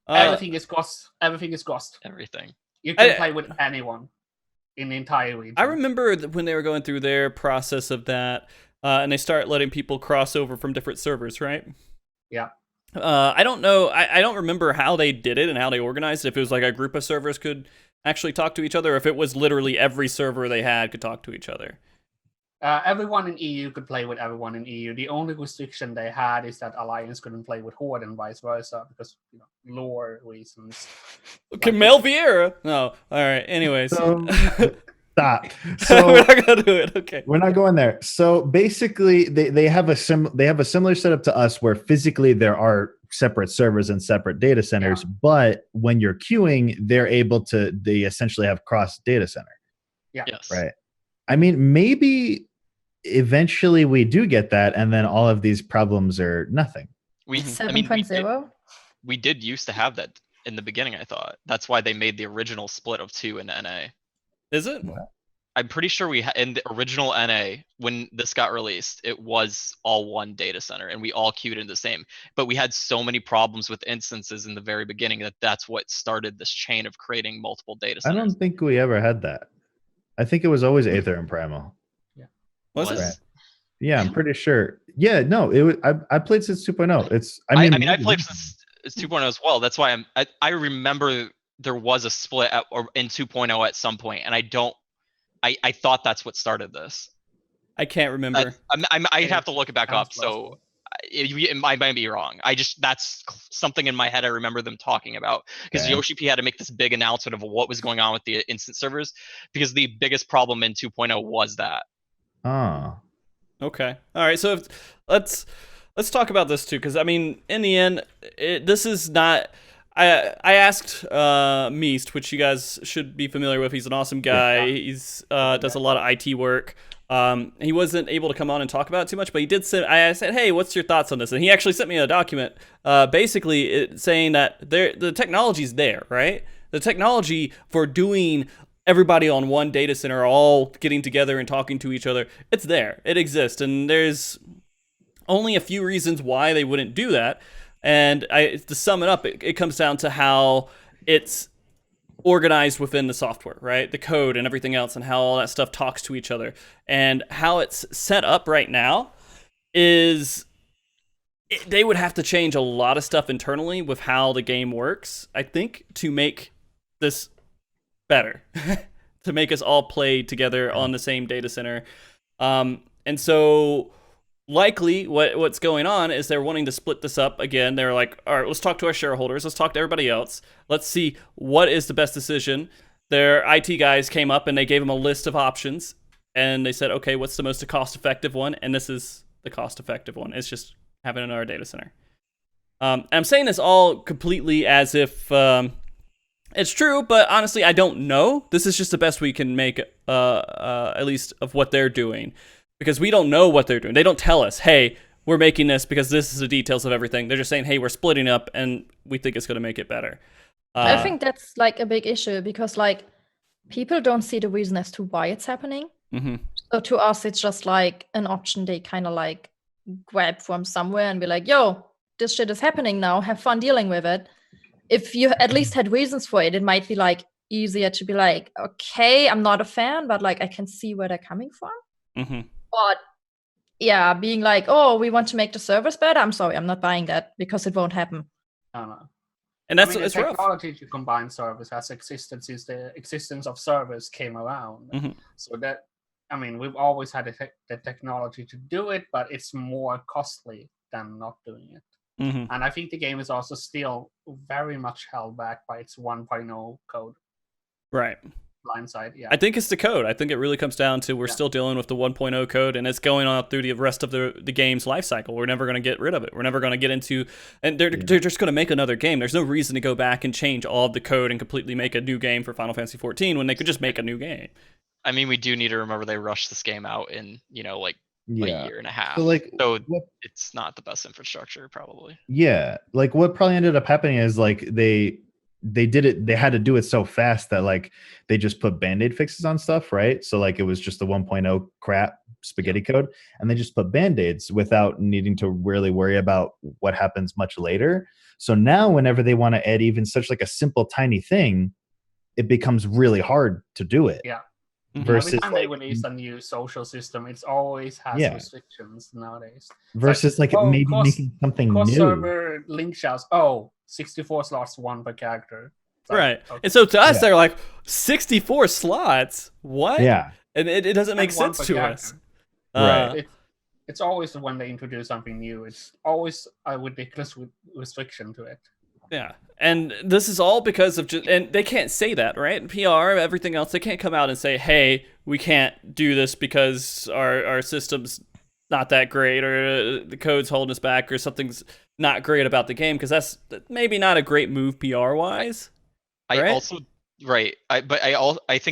Everything is cost. Everything is cost. Everything. You can play with anyone in the entire region. I remember when they were going through their process of that, and they start letting people cross over from different servers, right? Yeah. I don't know. I don't remember how they did it and how they organized it. If it was like a group of servers could actually talk to each other, or if it was literally every server they had could talk to each other. Everyone in EU could play with everyone in EU. The only restriction they had is that Alliance couldn't play with Horde and vice versa because lore reasons. Okay, Mel Vieira. No, all right. Anyways, stop. So we're not gonna do it. Okay, we're not going there. So basically, they have a similar setup to us where physically there are separate servers and separate data centers, but when you're queuing, they essentially have cross data center. Yeah. Yes. Right. I mean, maybe eventually we do get that, and then all of these problems are nothing. 7.0? We did used to have that in the beginning, I thought. That's why they made the original split of 2 in NA. Is it? What? I'm pretty sure in the original NA, when this got released, it was all one data center, and we all queued in the same. But we had so many problems with instances in the very beginning that's what started this chain of creating multiple data centers. I don't think we ever had that. I think it was always Aether and Primal. Yeah. Was it? Yeah, I'm pretty sure. Yeah, no, it was. I played since 2.0. I played since 2.0 as well. That's why I remember there was a split in 2.0 at some point, and I thought that's what started this. I can't remember. I'd have to look it back up. So it might be wrong. That's something in my head I remember them talking about because Yoshi P had to make this big announcement of what was going on with the instant servers because the biggest problem in 2.0 was that. Okay. All right. So let's talk about this too, because I mean, in the end, this is not. I asked Meest, which you guys should be familiar with. He's an awesome guy. He's does a lot of IT work. He wasn't able to come on and talk about it too much, but he did say, I said, hey, what's your thoughts on this? And he actually sent me a document, basically saying that the technology's there, right? The technology for doing everybody on one data center all getting together and talking to each other, it's there. It exists. And there's only a few reasons why they wouldn't do that. And to sum it up, it comes down to how it's organized within the software, right? The code and everything else, and how all that stuff talks to each other. And how it's set up right now is they would have to change a lot of stuff internally with how the game works, I think, to make this better, to make us all play together on the same data center. And so likely what's going on is they're wanting to split this up again. They're like, all right, let's talk to our shareholders. Let's talk to everybody else. Let's see what is the best decision. Their IT guys came up and they gave them a list of options. And they said, okay, what's the most cost-effective one? And this is the cost-effective one. It's just having another data center. I'm saying this all completely as if it's true, but honestly, I don't know. This is just the best we can make, at least of what they're doing. Because we don't know what they're doing. They don't tell us, hey, we're making this because this is the details of everything. They're just saying, hey, we're splitting up and we think it's going to make it better. I think that's like a big issue because like people don't see the reason as to why it's happening. So to us, it's just like an option they kind of like grab from somewhere and be like, yo, this shit is happening now. Have fun dealing with it. If you at least had reasons for it, it might be like easier to be like, okay, I'm not a fan, but like I can see where they're coming from. But yeah, being like, oh, we want to make the servers better. I'm sorry, I'm not buying that because it won't happen. No. And that's the it's rough. Technology to combine servers has existed since the existence of servers came around. So that, I mean, we've always had the technology to do it, but it's more costly than not doing it. And I think the game is also still very much held back by its 1.0 code. Right. Blindside, yeah. I think it's the code. I think it really comes down to we're still dealing with the 1.0 code, and it's going on through the rest of the game's life cycle. We're never going to get rid of it. We're never going to get into, and they're just going to make another game. There's no reason to go back and change all of the code and completely make a new game for Final Fantasy XIV when they could just make a new game. I mean, we do need to remember they rushed this game out in, like a year and a half. So, it's not the best infrastructure, probably. Yeah, like what probably ended up happening is like they did it. They had to do it so fast that like they just put Band-Aid fixes on stuff, right? So like it was just the 1.0 crap spaghetti code, and they just put Band-Aids without needing to really worry about what happens much later. So now whenever they want to add even such like a simple tiny thing, it becomes really hard to do it. Yeah. Versus every time they release a new social system, it's always has restrictions nowadays. Versus like maybe making something new. Server link shells. 64 slots, one per character. Right. Okay. And so to us, they're like 64 slots. What? Yeah. And it doesn't make sense to us. Right. It's always when they introduce something new, it's always a ridiculous restriction to it. Yeah, and this is all because of and they can't say that, right? PR, everything else, they can't come out and say, hey, we can't do this because our system's not that great, or the code's holding us back, or something's not great about the game, because that's maybe not a great move PR-wise. I think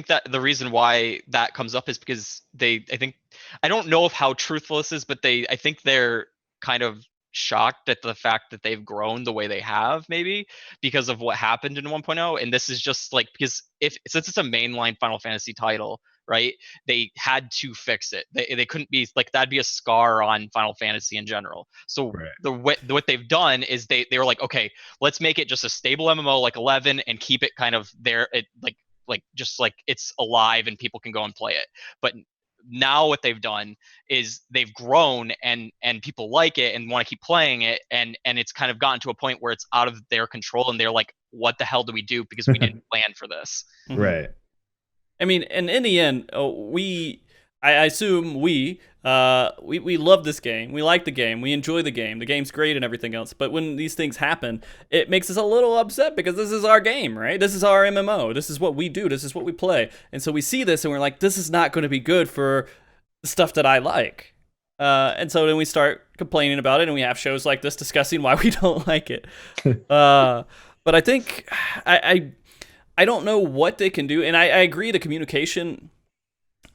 that the reason why that comes up is because I don't know how truthful this is, but I think they're kind of shocked at the fact that they've grown the way they have, maybe because of what happened in 1.0. And this is just like, because since it's a mainline Final Fantasy title, right, they had to fix it. They couldn't be like, that'd be a scar on Final Fantasy in general. So what they've done is they were like, okay, let's make it just a stable MMO like 11 and keep it kind of there, like just like it's alive and people can go and play it. But now what they've done is they've grown and people like it and want to keep playing it, and it's kind of gotten to a point where it's out of their control, and they're like, what the hell do we do, because we didn't plan for this. Right. I mean, and in the end, I assume we love this game. We like the game. We enjoy the game. The game's great and everything else. But when these things happen, it makes us a little upset because this is our game, right? This is our MMO. This is what we do. This is what we play. And so we see this and we're like, this is not going to be good for the stuff that I like. And so then we start complaining about it, and we have shows like this discussing why we don't like it. But I think I don't know what they can do. And I agree, the communication,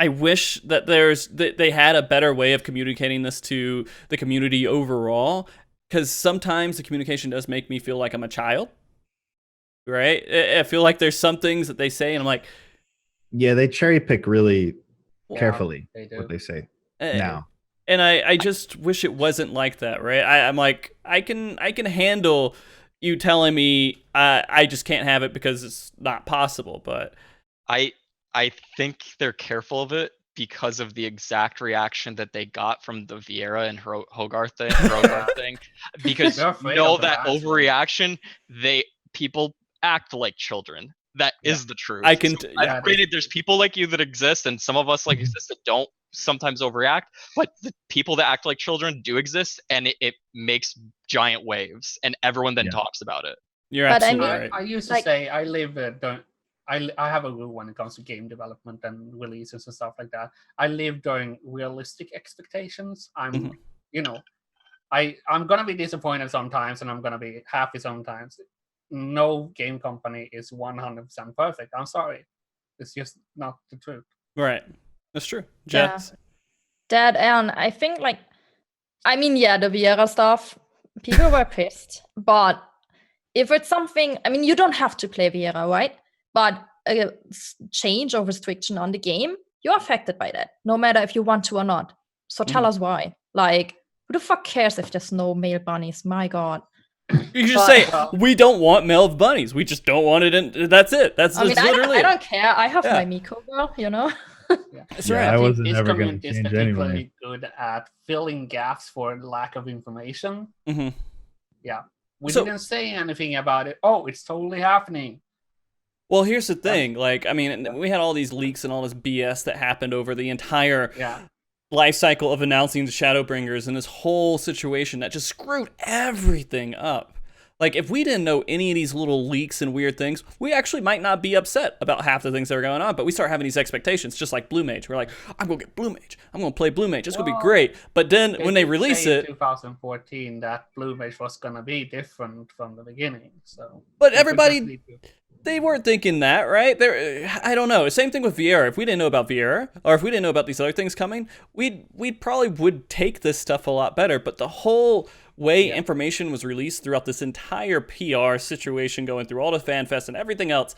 I wish that they had a better way of communicating this to the community overall, because sometimes the communication does make me feel like I'm a child, right? I feel like there's some things that they say, and I'm like, yeah, they cherry pick really carefully what they say now. And I just wish it wasn't like that, right? I'm like, I can handle you telling me I just can't have it because it's not possible, but I think they're careful of it because of the exact reaction that they got from the Vieira and Hogarth thing. Because that overreaction, people act like children. That is the truth. Granted, there's people like you that exist, and some of us like exist that don't sometimes overreact, but the people that act like children do exist, and it makes giant waves, and everyone then talks about it. You're absolutely right. I used to say I have a rule when it comes to game development and releases and stuff like that. I live during realistic expectations. I'm gonna be disappointed sometimes, and I'm gonna be happy sometimes. No game company is 100% perfect. I'm sorry, it's just not the truth. Right, that's true. Jess? Dad, and I think the Vieira stuff, people were pissed, but if it's something, I mean, you don't have to play Vieira, right? But a change or restriction on the game you're affected by that, no matter if you want to or not. So tell us why. Like, who the fuck cares if there's no male bunnies? My God. You just say, we don't want male bunnies. We just don't want it. And that's it. That's literally I don't care. I have my Miko girl, you know? That's right. I wasn't ever going to change anyway. Good at filling gaps for lack of information. Yeah. We didn't say anything about it. Oh, it's totally happening. Well, here's the thing. Like, I mean, we had all these leaks and all this BS that happened over the entire life cycle of announcing the Shadowbringers and this whole situation that just screwed everything up. Like, if we didn't know any of these little leaks and weird things, we actually might not be upset about half the things that are going on, but we start having these expectations, just like Blue Mage. We're like, I'm going to get Blue Mage. I'm going to play Blue Mage. It's going to be great. But then when they release it... 2014, that Blue Mage was going to be different from the beginning. So, but everybody... They weren't thinking that, right? I don't know. Same thing with Vieira. If we didn't know about Vieira, or if we didn't know about these other things coming, we probably would take this stuff a lot better. But the whole way information was released throughout this entire PR situation, going through all the FanFest and everything else,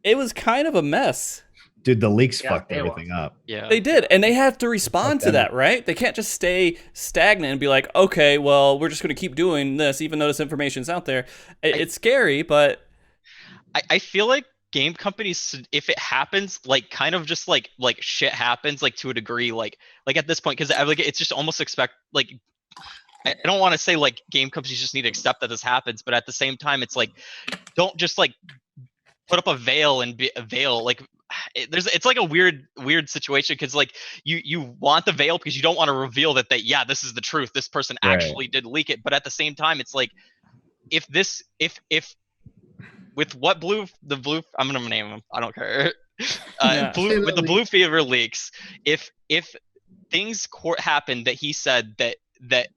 it was kind of a mess. Dude, the leaks fucked everything up. Yeah, they did, and they have to respond to that, right? They can't just stay stagnant and be like, okay, well, we're just going to keep doing this, even though this information's out there. It's scary, but... I feel like game companies, if it happens, like kind of just like shit happens, like to a degree, like at this point, because like it's just almost like I don't want to say like game companies just need to accept that this happens, but at the same time, it's like don't just like put up a veil and be a veil. Like it's like a weird situation because like you want the veil because you don't want to reveal that this is the truth. This person actually did leak it, but at the same time, it's like if with what the blue, I'm gonna name them. I don't care. With the Blue Fever leaks, if things happened that he said that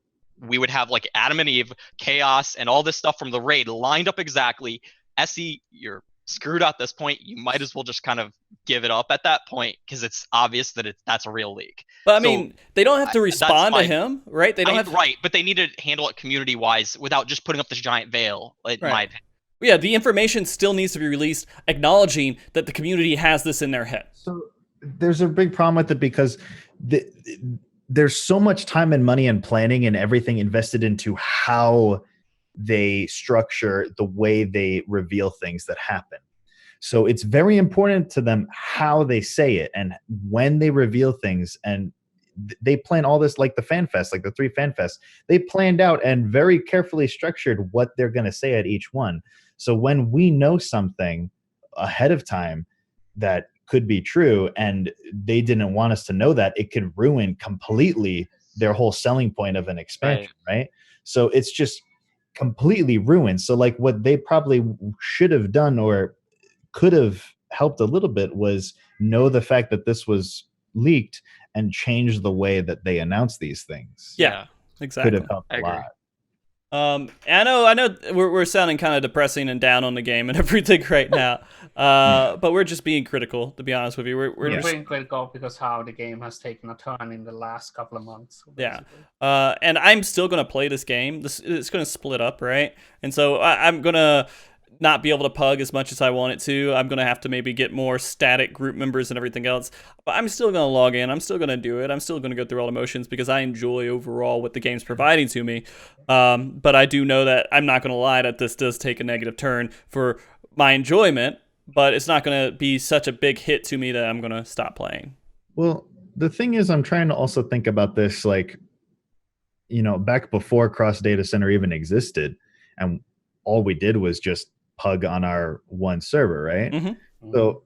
we would have like Adam and Eve, Chaos, and all this stuff from the raid lined up exactly, SE, you're screwed at this point. You might as well just kind of give it up at that point because it's obvious that that's a real leak. But I mean, they don't have to respond to him, right? They don't have right, but they need to handle it community wise without just putting up this giant veil. In my opinion. Yeah, the information still needs to be released, acknowledging that the community has this in their head. So there's a big problem with it because there's so much time and money and planning and everything invested into how they structure the way they reveal things that happen. So it's very important to them how they say it and when they reveal things. And they plan all this, like the FanFest, like the 3 FanFests. They planned out and very carefully structured what they're going to say at each one. So when we know something ahead of time that could be true and they didn't want us to know that, it could ruin completely their whole selling point of an expansion, right? So it's just completely ruined. So like what they probably should have done or could have helped a little bit was know the fact that this was leaked and change the way that they announce these things. Yeah, exactly. Could have helped a lot. I know we're sounding kind of depressing and down on the game and everything right now, but we're just being critical, to be honest with you. We're just being critical because how the game has taken a turn in the last couple of months. Basically. Yeah, and I'm still going to play this game. It's going to split up, right? And so I'm going to not be able to pug as much as I want it to. I'm going to have to maybe get more static group members and everything else. But I'm still going to log in. I'm still going to do it. I'm still going to go through all the motions because I enjoy overall what the game's providing to me. But I do know that I'm not going to lie that this does take a negative turn for my enjoyment, but it's not going to be such a big hit to me that I'm going to stop playing. Well, the thing is, I'm trying to also think about this, like, you know, back before Cross Data Center even existed, and all we did was just pug on our one server, right? Mm-hmm. So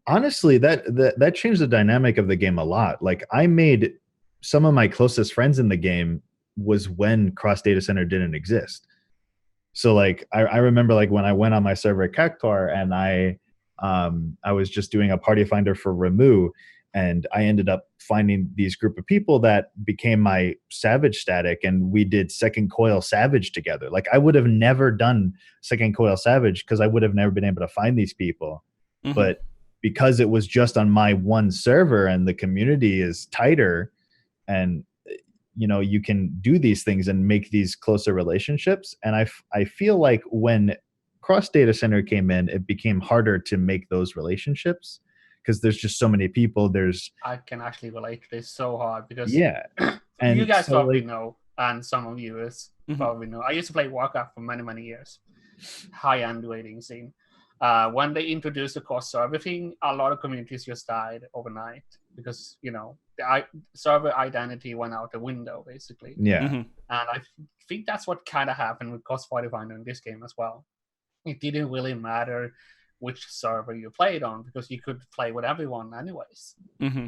honestly, that changed the dynamic of the game a lot. Like, I made some of my closest friends in the game was when Cross Data Center didn't exist. So like I remember like when I went on my server at Cactuar and I was just doing a party finder for Ramu, and I ended up finding these group of people that became my Savage static, and we did Second Coil Savage together. Like, I would have never done Second Coil Savage because I would have never been able to find these people. Mm-hmm. But because it was just on my one server and the community is tighter, and you know, you can do these things and make these closer relationships. And I feel like when Cross Data Center came in, it became harder to make those relationships because there's just so many people. I can actually relate to this so hard because and you guys so, probably like, know, and some of you probably know. I used to play Warcraft for many years, high-end rating scene. When they introduced the cross-server thing, a lot of communities just died overnight because the server identity went out the window basically. And I think that's what kind of happened with Cost Party Finder in this game as well. It didn't really matter which server you played on because you could play with everyone anyways.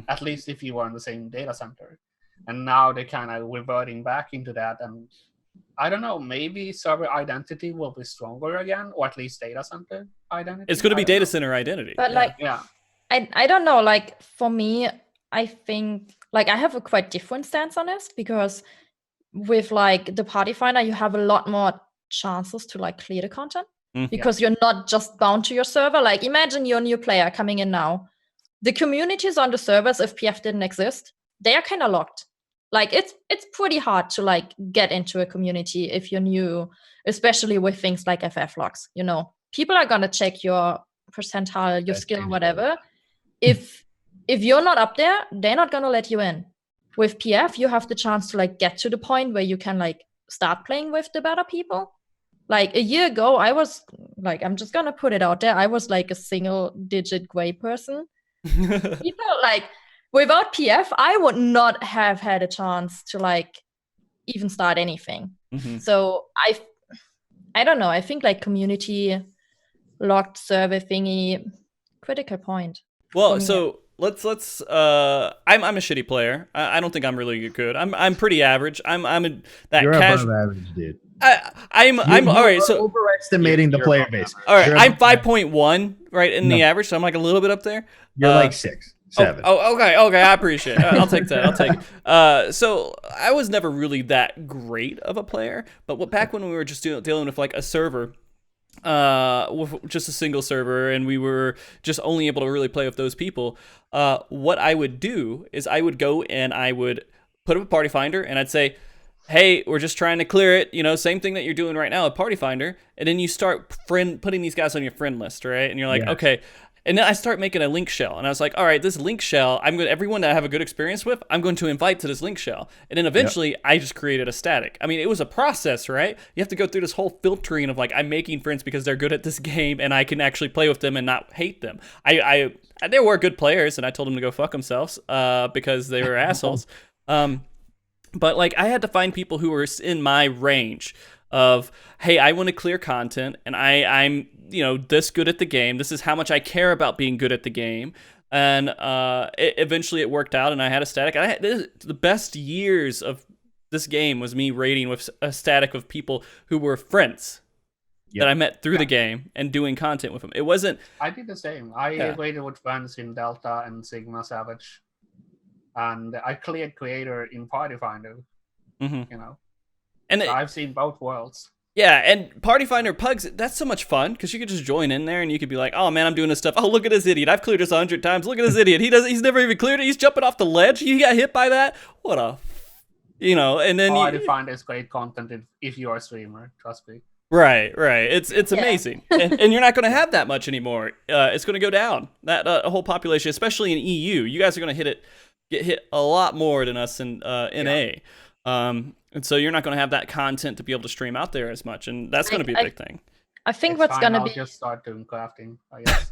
At least if you were in the same data center. And now they're kind of reverting back into that, and I don't know, maybe server identity will be stronger again, or at least data center identity. It's going to be data center identity. But I don't know, like for me, I think like I have a quite different stance on this, because with like the Party Finder, you have a lot more chances to like clear the content because you're not just bound to your server. Like imagine you're a new player coming in now. The communities on the servers, if PF didn't exist, they are kind of locked. Like it's pretty hard to like get into a community if you're new, especially with things like FF logs. People are gonna check your percentile, your skill, whatever. If you're not up there, they're not gonna let you in. With PF, you have the chance to like get to the point where you can like start playing with the better people. Like a year ago, I was like, I'm just gonna put it out there, I was like a single-digit gray person. People like. Without PF, I would not have had a chance to like even start anything. So I don't know. I think like community locked server thingy, critical point. Well, so let's I'm a shitty player. I don't think I'm really good. I'm pretty average. You're above average, dude. I'm all right. So overestimating the player base. All right, I'm 5.1 right in the average, so I'm like a little bit up there. You're like 6. 7. Okay. I appreciate it. I'll take that. So I was never really that great of a player, but back when we were just dealing with like a server, with just a single server, and we were just only able to really play with those people, what I would do is I would go and I would put up a Party Finder, and I'd say, hey, we're just trying to clear it, same thing that you're doing right now, a Party Finder, and then you start putting these guys on your friend list, right? And you're like, okay. And then I start making a link shell, and I was like, all right, this link shell, everyone that I have a good experience with, I'm going to invite to this link shell. And then eventually, I just created a static. I mean, it was a process, right? You have to go through this whole filtering of like, I'm making friends because they're good at this game, and I can actually play with them and not hate them. There were good players, and I told them to go fuck themselves because they were assholes. But like, I had to find people who were in my range of, hey, I want to clear content, and I'm this good at the game. This is how much I care about being good at the game. And eventually it worked out, and I had a static. The best years of this game was me raiding with a static of people who were friends that I met through the game and doing content with them. It wasn't... I did the same. I raided with friends in Delta and Sigma Savage. And I cleared Creator in Party Finder. And so I've seen both worlds. Yeah, and Party Finder Pugs, that's so much fun, because you could just join in there and you could be like, oh man, I'm doing this stuff. Oh, look at this idiot. I've cleared this 100 times. Look at this idiot. He's never even cleared it. He's jumping off the ledge. He got hit by that. What a... and then... Party Finder is great content if you're a streamer, trust me. Right. It's amazing. and you're not going to have that much anymore. It's going to go down. That whole population, especially in EU, you guys are going to get hit a lot more than us in NA. And so you're not going to have that content to be able to stream out there as much, and that's going to be a big thing. I think what's going to be... I'll just start doing crafting, I guess.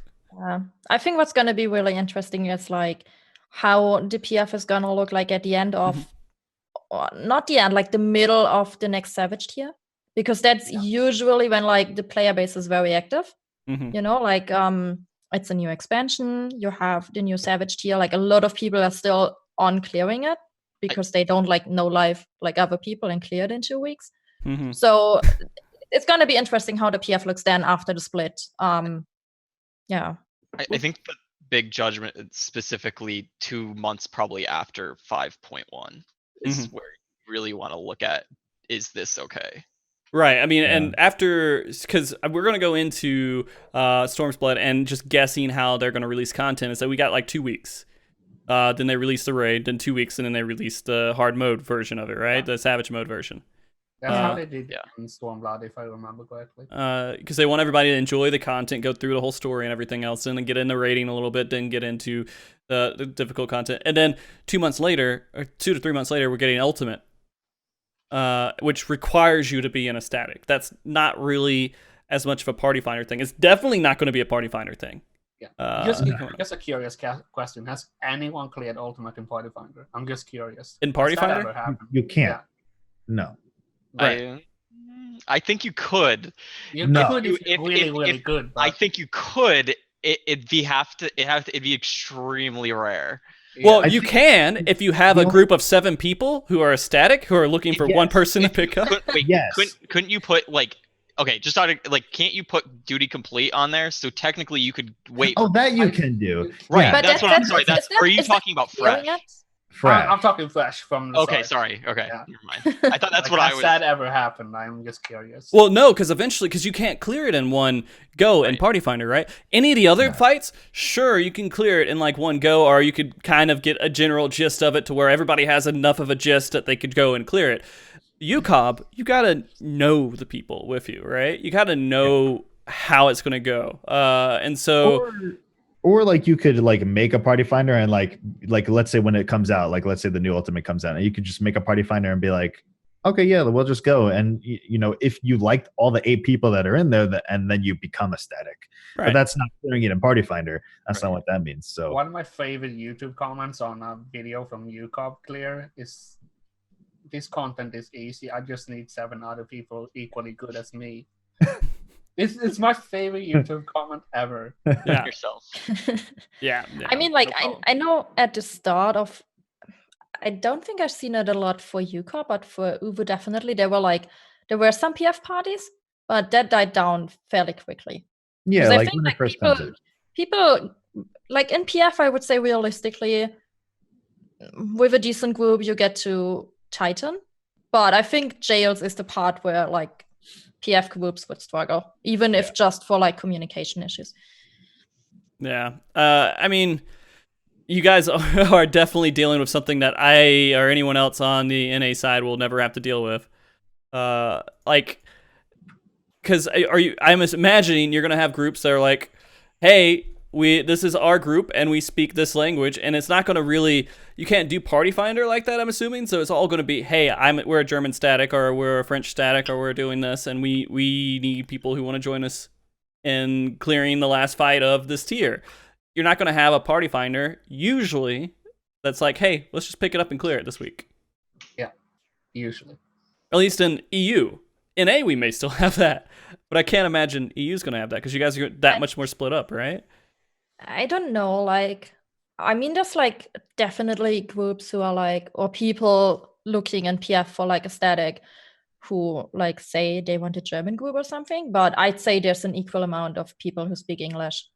I think what's going to be really interesting is like how the PF is going to look like at the end of, not the end, like the middle of the next Savage tier, because that's usually when like the player base is very active. Like it's a new expansion. You have the new Savage tier. Like a lot of people are still on clearing it, because they don't like know live like other people and cleared in 2 weeks. So it's going to be interesting how the PF looks then after the split. I think the big judgment, specifically 2 months probably after 5.1, is where you really want to look at, is this okay? Right. I mean, and after, because we're going to go into Storm's Blood and just guessing how they're going to release content, is that we got like 2 weeks. Then they released the raid, then 2 weeks, and then they released the hard mode version of it, right? The Savage mode version. That's how they did in Stormblood, if I remember correctly. Because they want everybody to enjoy the content, go through the whole story and everything else, and then get into rating a little bit, then get into the difficult content. And then 2 months later, or 2 to 3 months later, we're getting Ultimate, which requires you to be in a static. That's not really as much of a party finder thing. It's definitely not going to be a party finder thing. Yeah. Just a curious question. Has anyone cleared Ultimate in Party Finder? I'm just curious. In Party Finder? You can't. No. Right. I think you could. You could if really good. But... I think you could. It'd be extremely rare. Well, you can if you have a group of 7 people who are ecstatic, who are looking for one person to pick up. Couldn't you put like? Okay, just out of like, can't you put duty complete on there? So technically, you could wait. Oh, that you can do. Right. Yeah. That's what I'm sorry. Are you talking about fresh? Fresh. I'm talking fresh from the Okay, start. sorry. Okay, never mind. I thought that's what I was. Has that ever happened? I'm just curious. Well, no, because eventually, because you can't clear it in one go in Party Finder, right? Any of the other fights, sure, you can clear it in like one go, or you could kind of get a general gist of it to where everybody has enough of a gist that they could go and clear it. UCOB, you gotta know the people with you, right? You gotta know how it's gonna go, and so. Or like you could like make a party finder and like let's say when it comes out, like let's say the new Ultimate comes out, and you could just make a party finder and be like, okay, yeah, we'll just go. And you know, if you liked all the 8 people that are in there, and then you become a static. Right. But that's not clearing it in Party Finder. That's not what that means. So one of my favorite YouTube comments on a video from UCOB Clear is, "This content is easy. I just need 7 other people equally good as me." It's my favorite YouTube comment ever. Yeah. Yourself. Yeah. I mean, like, I know at the start of, I don't think I've seen it a lot for UCOB, but for Uvu definitely, there were some PF parties, but that died down fairly quickly. Yeah, like, I think, when like people, like in PF, I would say realistically, with a decent group, you get to Titan. But I think Jails is the part where, like, PF groups would struggle, even if just for like communication issues. Yeah. I mean, you guys are definitely dealing with something that I or anyone else on the NA side will never have to deal with. Like, because I'm imagining you're going to have groups that are like, hey, this is our group and we speak this language, and it's not going to really, you can't do Party Finder like that, I'm assuming. So it's all going to be, hey, we're a German static, or we're a French static, or we're doing this, and we need people who want to join us in clearing the last fight of this tier. You're not going to have a Party Finder usually that's like, hey, let's just pick it up and clear it this week. Yeah, usually. At least in EU. In A, we may still have that, but I can't imagine EU's going to have that because you guys are that much more split up, right? I don't know, like, I mean, there's like definitely groups who are like, or people looking in PF for like a static who like say they want a German group or something, but I'd say there's an equal amount of people who speak English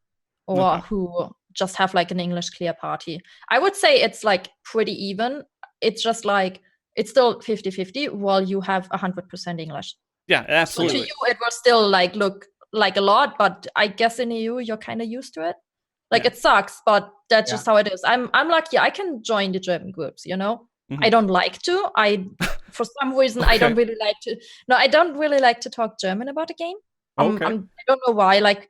or who just have like an English clear party. I would say it's like pretty even. It's just like, it's still 50-50 while you have 100% English. Yeah, absolutely. So to you, it will still like look like a lot, but I guess in EU, you're kind of used to it. Like, it sucks, but that's just how it is. I'm lucky. I can join the German groups, you know? Mm-hmm. I don't like to. For some reason, I don't really like to. No, I don't really like to talk German about a game. I don't know why. Like,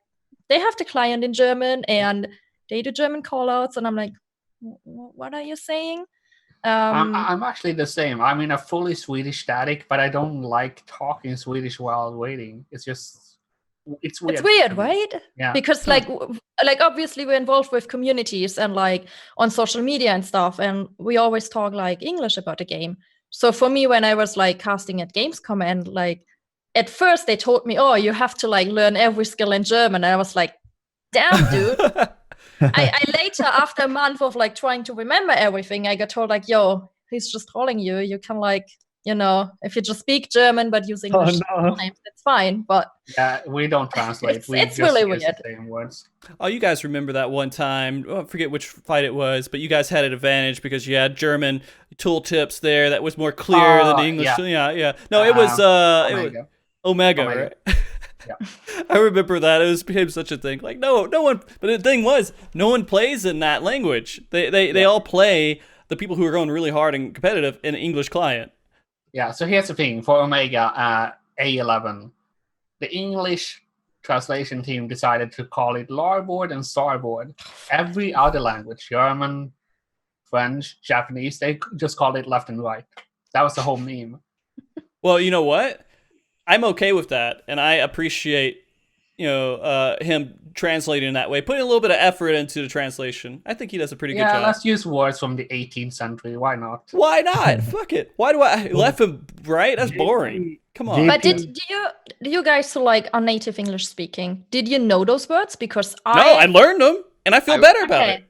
they have the client in German, and they do German callouts, and I'm like, what are you saying? I'm actually the same. I'm in a fully Swedish static, but I don't like talking Swedish while waiting. It's just... It's weird. It's weird, right? Yeah. Because like obviously we're involved with communities and like on social media and stuff, and we always talk like English about the game. So for me, when I was like casting at Gamescom, and like at first they told me, oh, you have to like learn every skill in German, and I was like, damn, dude. I later, after a month of like trying to remember everything, I got told like, yo, he's just trolling you. You can like, you know, if you just speak German but use English names, it's fine. But yeah, we don't translate. It's really weird. The same words. Oh, you guys remember that one time? I forget which fight it was, but you guys had an advantage because you had German tooltips there that was more clear than the English. Yeah. No, it was Omega, right? Yeah. I remember that. It became such a thing. Like no one. But the thing was, no one plays in that language. They all play, the people who are going really hard and competitive, in an English client. Yeah, so here's the thing. For Omega A11, the English translation team decided to call it larboard and starboard. Every other language, German, French, Japanese, they just called it left and right. That was the whole meme. Well, you know what? I'm okay with that, and I appreciate, him translating that way, putting a little bit of effort into the translation. I think he does a pretty good job. Yeah, let's use words from the 18th century. Why not? Why not? Fuck it. Why do I left and right? That's boring. Come on. But do you guys who like are native English speaking? Did you know those words? Because I learned them, and I feel better about it.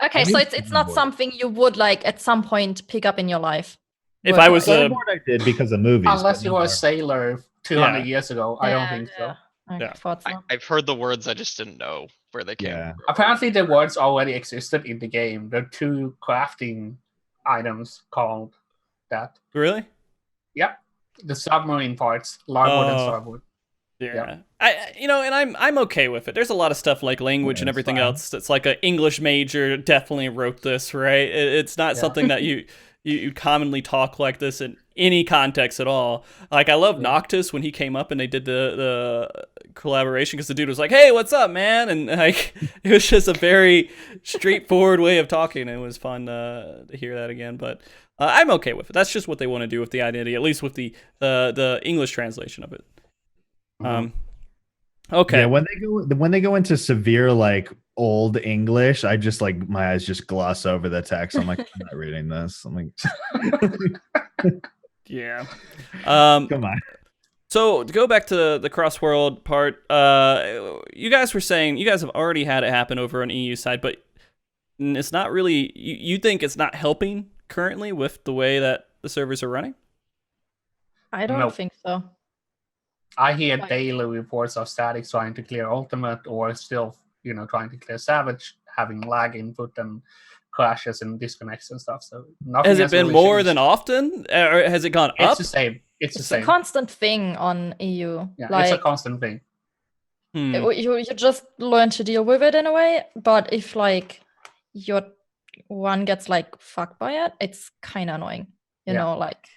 Okay, so it's not something you would like at some point pick up in your life. If I was I did because of movies. Unless you were a sailor 200 years ago, I don't think so. I've heard the words, I just didn't know where they came from. Apparently the words already existed in the game. There are 2 crafting items called that. Really? Yep. The submarine parts, larboard and starboard. Yeah. And I'm okay with it. There's a lot of stuff like language and everything else that's like an English major definitely wrote this, right? It's not something that you commonly talk like this in any context at all. Like, I love Noctis when he came up and they did the collaboration, because the dude was like, "Hey, what's up, man?" And like, it was just a very straightforward way of talking. It was fun to hear that again. But I'm okay with it. That's just what they want to do with the identity, at least with the English translation of it. Okay. Yeah, when they go into severe like old English, I just like my eyes just gloss over the text. I'm like, I'm not reading this. I'm like, yeah. Come on. So to go back to the cross-world part, you guys were saying you guys have already had it happen over on EU side, but it's not really. You think it's not helping currently with the way that the servers are running? I don't think so. I hear daily reports of Static trying to clear Ultimate, or still, trying to clear Savage, having lag input and crashes and disconnects and stuff. So nothing has it been really more than often, or has it gone up? It's the same. It's a constant thing on EU. Yeah, it's a constant thing. You just learn to deal with it in a way, but if like your one gets like fucked by it, it's kind of annoying. You know, like.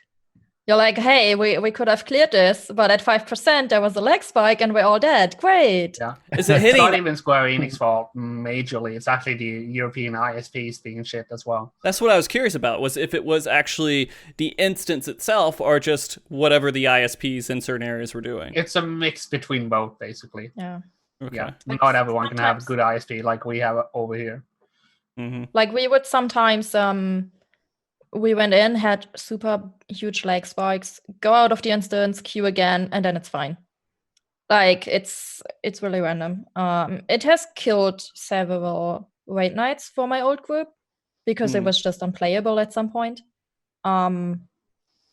You're like, hey, we could have cleared this, but at 5% there was a lag spike and we're all dead. Great. Yeah. Is it hitting? It's not even Square Enix fault majorly. It's actually the European ISPs being shit as well. That's what I was curious about, was if it was actually the instance itself or just whatever the ISPs in certain areas were doing. It's a mix between both, basically. Yeah. Okay. Yeah. Not everyone can have a good ISP like we have over here. Mm-hmm. Like we would sometimes... we went in, had super huge lag spikes, go out of the instance, queue again, and then it's fine. Like, it's really random. It has killed several raid nights for my old group because it was just unplayable at some point. And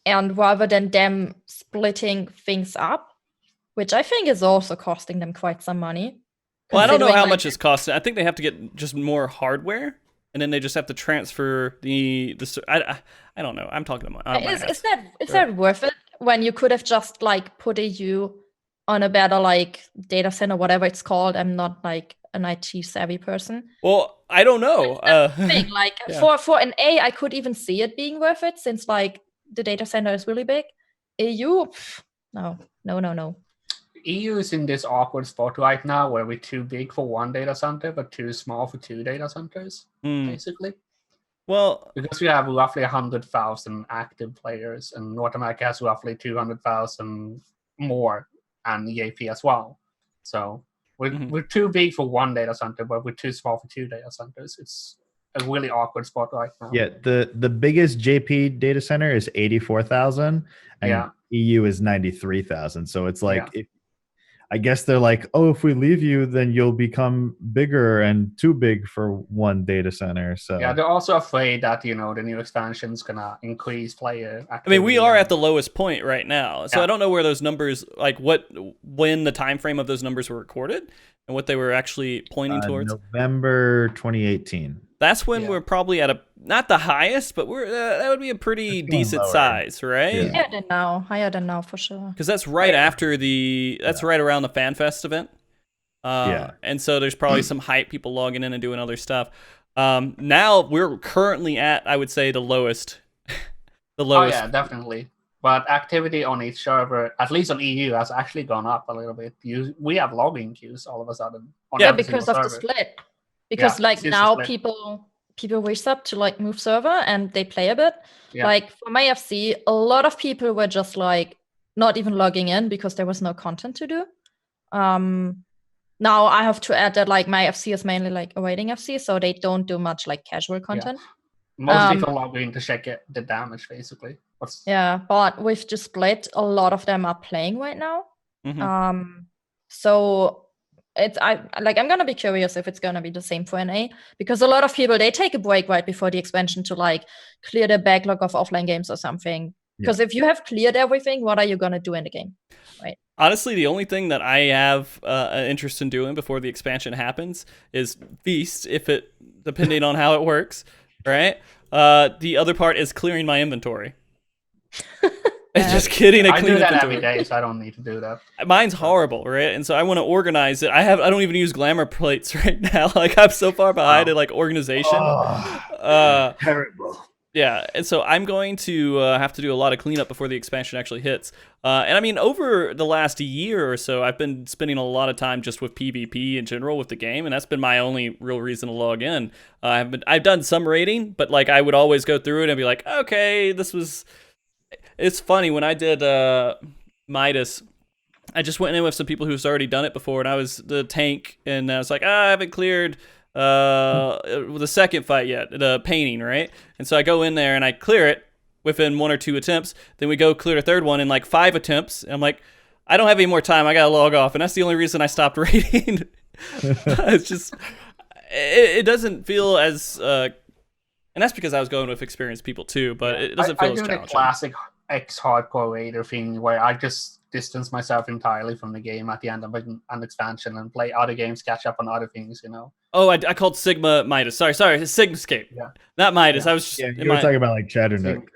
rather than them splitting things up, which I think is also costing them quite some money. Well, I don't know how much it's costing. I think they have to get just more hardware. And then they just have to transfer the I don't know. I'm talking about. Is that worth it when you could have just like put a U on a better like data center, whatever it's called? I'm not like an IT savvy person. Well, I don't know. Thing. Like for an A, I could even see it being worth it since like the data center is really big. A U, no. EU is in this awkward spot right now where we're too big for one data center, but too small for 2 data centers, basically. Well, because we have roughly 100,000 active players, and North America has roughly 200,000 more, and EAP as well. So we're too big for one data center, but we're too small for 2 data centers. It's a really awkward spot right now. Yeah, the biggest JP data center is 84,000, and EU is 93,000. So it's like I guess they're like, oh, if we leave you, then you'll become bigger and too big for one data center. So yeah, they're also afraid that the new expansion's gonna increase player activity. I mean, we are at the lowest point right now, so I don't know where those numbers, like when the time frame of those numbers were recorded and what they were actually pointing towards. November 2018. That's when we're probably at not the highest, but that would be a pretty decent size, right? Yeah. Higher than now for sure. Because that's right after right around the FanFest event. And so there's probably some hype, people logging in and doing other stuff. Now we're currently at, I would say, the lowest. Oh yeah, definitely. But activity on each server, at least on EU, has actually gone up a little bit. We have login queues all of a sudden. Yeah, because of the split. Because now people wish up to like move server and they play a bit. Yeah. Like for my FC, a lot of people were just like not even logging in because there was no content to do. Now I have to add that like my FC is mainly like awaiting FC, so they don't do much like casual content. Yeah. Most people log in to check the damage, basically. Yeah, but with the split, a lot of them are playing right now. Mm-hmm. So I'm gonna be curious if it's gonna be the same for NA, because a lot of people, they take a break right before the expansion to like clear the backlog of offline games or something. Because if you have cleared everything, what are you gonna do in the game, right? Honestly, the only thing that I have an interest in doing before the expansion happens is feast, depending on how it works, right? The other part is clearing my inventory. Just kidding. I do that every day, so I don't need to do that. Mine's horrible, right? And so I want to organize it. I don't even use glamour plates right now. Like I'm so far behind in like organization. Terrible. Yeah, and so I'm going to have to do a lot of cleanup before the expansion actually hits. And I mean, over the last year or so, I've been spending a lot of time just with PvP in general with the game, and that's been my only real reason to log in. I've done some raiding, but like I would always go through it and be like, okay, it's funny, when I did Midas, I just went in with some people who's already done it before, and I was the tank, and I was like, I haven't cleared the second fight yet, the painting, right? And so I go in there and I clear it within 1 or 2 attempts. Then we go clear the third one in like 5 attempts. And I'm like, I don't have any more time. I gotta log off. And that's the only reason I stopped raiding. It's just, it doesn't feel as, and that's because I was going with experienced people too. But it doesn't feel as challenging. I do the classic ex-hardcore raider thing where I just distance myself entirely from the game at the end of an expansion and play other games, catch up on other things, you know. Oh, I called Sigma Midas. Sorry, Sigmascape. Yeah. Not Midas. I was just you were talking about like Chatternook.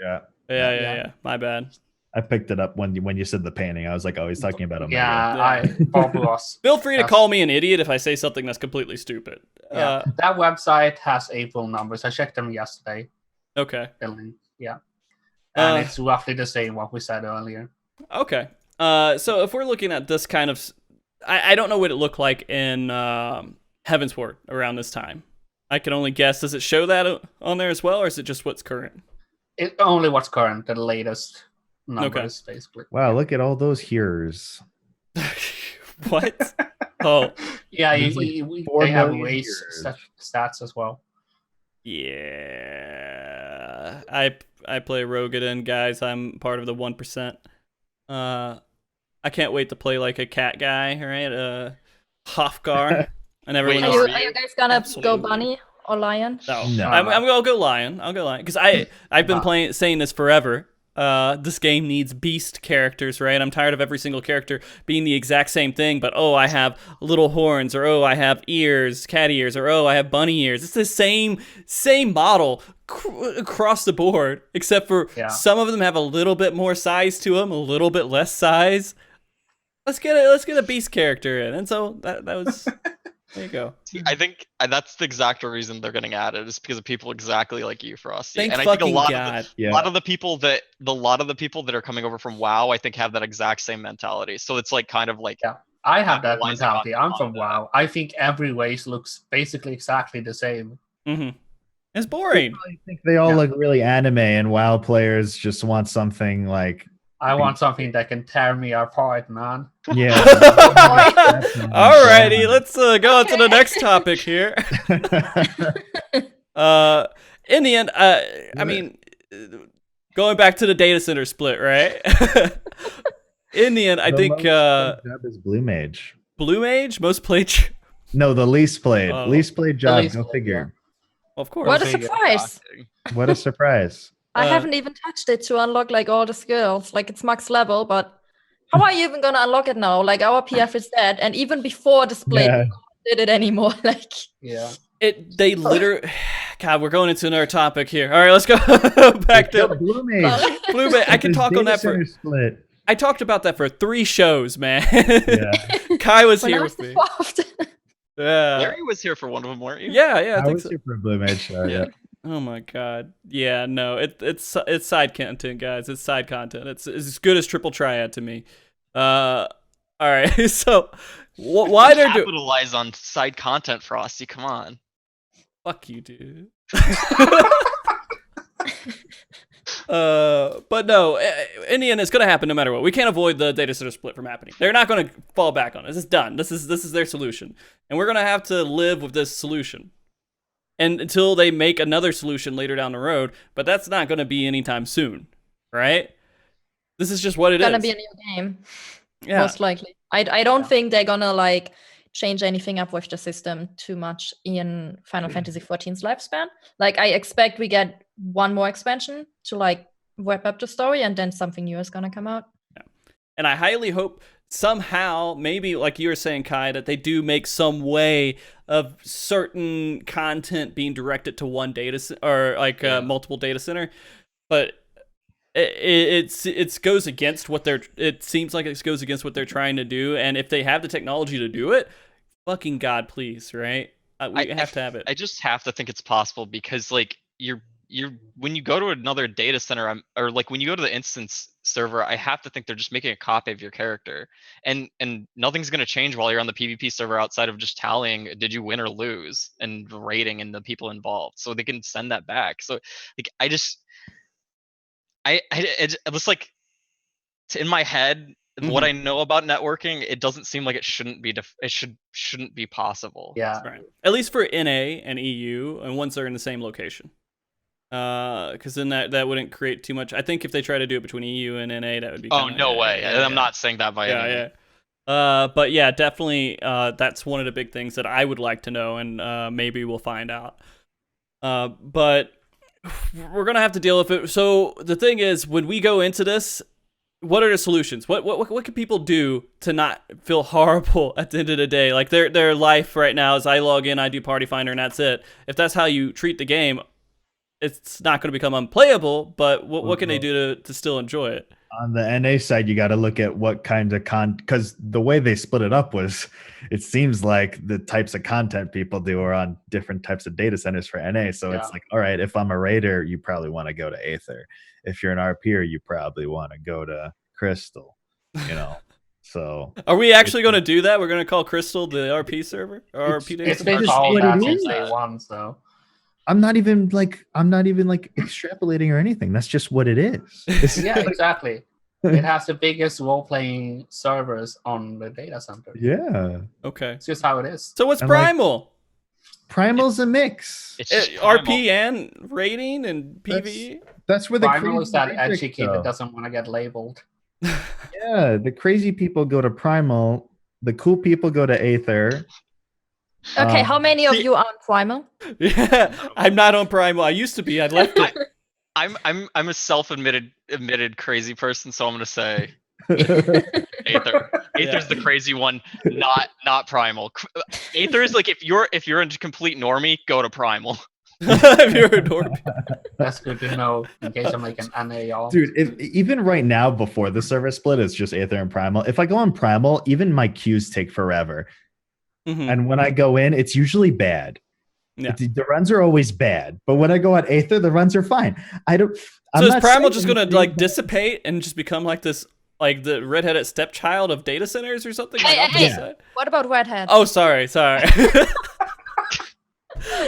Yeah. My bad. I picked it up when you said the painting. I was like, oh, he's talking about him. Feel free to call me an idiot if I say something that's completely stupid. Yeah. That website has April numbers. I checked them yesterday. Okay. Yeah. And it's roughly the same what we said earlier. Okay. So if we're looking at this kind of, I don't know what it looked like in Heavensward around this time. I can only guess. Does it show that on there as well, or is it just what's current? It's only what's current, the latest numbers, basically. Wow, look at all those heroes. What? Oh. Yeah, they have race stats as well. Yeah. I play Rogadin, guys. I'm part of the 1%. I can't wait to play like a cat guy, right? Hofgar. And everyone else. Are you guys gonna go bunny or lion? No. I'll go lion. Because I've been saying this forever. This game needs beast characters, right? I'm tired of every single character being the exact same thing, but I have little horns, or I have ears, cat ears, or I have bunny ears. It's the same model across the board, except for some of them have a little bit more size to them, a little bit less size. Let's get a beast character in, and so that was. There you go. I think that's the exact reason they're getting added, is because of people exactly like you, Frosty. And I think a lot of the people that are coming over from WoW, I think, have that exact same mentality. So it's like kind of like I have that mentality. I'm from WoW. I think every race looks basically exactly the same. Mm-hmm. It's boring. I think they all look really anime, and WoW players just want something like. I want something that can tear me apart, man. Yeah. Alrighty, let's go on to the next topic here. In the end, I mean, going back to the data center split, right? In the end, I think job is Blue Mage. Blue Mage, most played. No, the least played. Least played job. Go figure. Well, of course. What a surprise! What a surprise! I haven't even touched it to unlock like all the skills. Like it's max level, but how are you even gonna unlock it now? Like our PF is dead, and even before the split, did it anymore? Like they literally. God, we're going into another topic here. All right, let's go back to Blue Mage. Blue Mage. I can talk on that for. Split. I talked about that for 3 shows, man. Kai was here with me. Larry was here for one of them, weren't you? Yeah, I was here for a Blue Mage show. Yeah. Oh my god. Yeah, no, it's side content, guys. It's side content. It's as good as Triple Triad to me. All right. So why they're doing capitalize on side content, Frosty? Come on. Fuck you, dude. But no, in the end, it's gonna happen no matter what. We can't avoid the data center split from happening. They're not gonna fall back on it. It's done. This is their solution, and we're gonna have to live with this solution, and until they make another solution later down the road. But that's not gonna be anytime soon, right? This is just what it is. It's gonna be a new game, yeah, most likely. I don't think they're gonna like change anything up with the system too much in Final Fantasy XIV's lifespan. Like I expect we get one more expansion to like wrap up the story, and then something new is gonna come out. Yeah. And I highly hope somehow, maybe like you were saying, Kai, that they do make some way of certain content being directed to one data or like multiple data center, but it goes against what they're. It seems like it goes against what they're trying to do, and if they have the technology to do it, fucking God, please, right? We have to have it. I just have to think it's possible because like you're when you go to another data center, or like when you go to the instance server, I have to think they're just making a copy of your character, and nothing's gonna change while you're on the PvP server outside of just tallying did you win or lose and rating and the people involved, so they can send that back. So like it was like in my head. What I know about networking, it doesn't seem like it shouldn't be. Shouldn't be possible. Yeah. Right. At least for NA and EU, and once they're in the same location. Because then that wouldn't create too much. I think if they try to do it between EU and NA, that would be. Oh no way! I'm not saying that by any means. But yeah, definitely. That's one of the big things that I would like to know, and maybe we'll find out. But we're gonna have to deal with it. So the thing is, when we go into this. What are the solutions? What can people do to not feel horrible at the end of the day? Like their life right now is I log in, I do Party Finder, and that's it. If that's how you treat the game, it's not going to become unplayable. But what can they do to still enjoy it? On the NA side, you got to look at what kinds of because the way they split it up was, it seems like the types of content people do are on different types of data centers for NA. So it's like, all right, if I'm a raider, you probably want to go to Aether. If you're an RPer, you probably want to go to Crystal, you know. So are we actually going to do that? We're going to call Crystal the RP server or RP data center? It's been called that since day one, so. I'm not even like extrapolating or anything. That's just what it is. Yeah, exactly. It has the biggest role-playing servers on the data center. Yeah. Okay. It's just how it is. So what's Primal? Primal's a mix. It's RP and rating and PvE. That's where the Primal is that edgy kid that doesn't want to get labeled. Yeah, the crazy people go to Primal. The cool people go to Aether. Okay, how many of you are on Primal? Yeah, I'm not on Primal. I used to be. I left it. I'm a self-admitted crazy person, so I'm gonna say Aether. Aether's the crazy one, not Primal. Aether is like if you're a complete normie, go to Primal. If you're a normie. That's good to know in case I'm like an NA. Dude, even right now before the server split, it's just Aether and Primal. If I go on Primal, even my queues take forever. Mm-hmm. And when I go in, it's usually bad. Yeah. The runs are always bad, but when I go on Aether, the runs are fine. So is Primal just gonna like dissipate and just become like this, like the redheaded stepchild of data centers or something? Hey. What about redhead? Oh, sorry.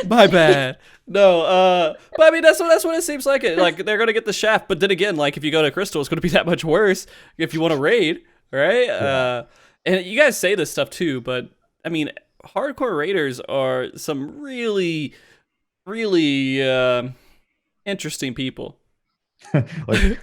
My bad. No, but I mean that's what it seems like. Like they're gonna get the shaft, but then again, like if you go to Crystal, it's gonna be that much worse if you want to raid, right? Yeah. And you guys say this stuff too, but I mean. Hardcore raiders are some really, really interesting people. They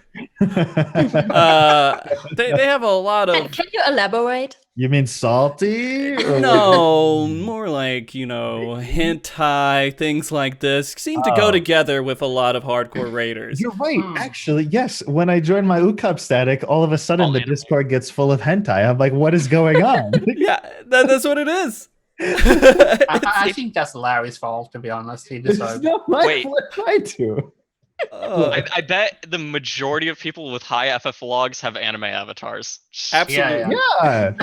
have a lot of. Can you elaborate? You mean salty? No, more like hentai, things like this seem to go together with a lot of hardcore raiders. You're right, actually. Yes, when I joined my UCUP static, all of a sudden the Discord gets full of hentai. I'm like, what is going on? Yeah, that's what it is. I think that's Larry's fault, to be honest. He deserves. It's not my fault. I do. I bet the majority of people with high FF logs have anime avatars. Absolutely. Yeah.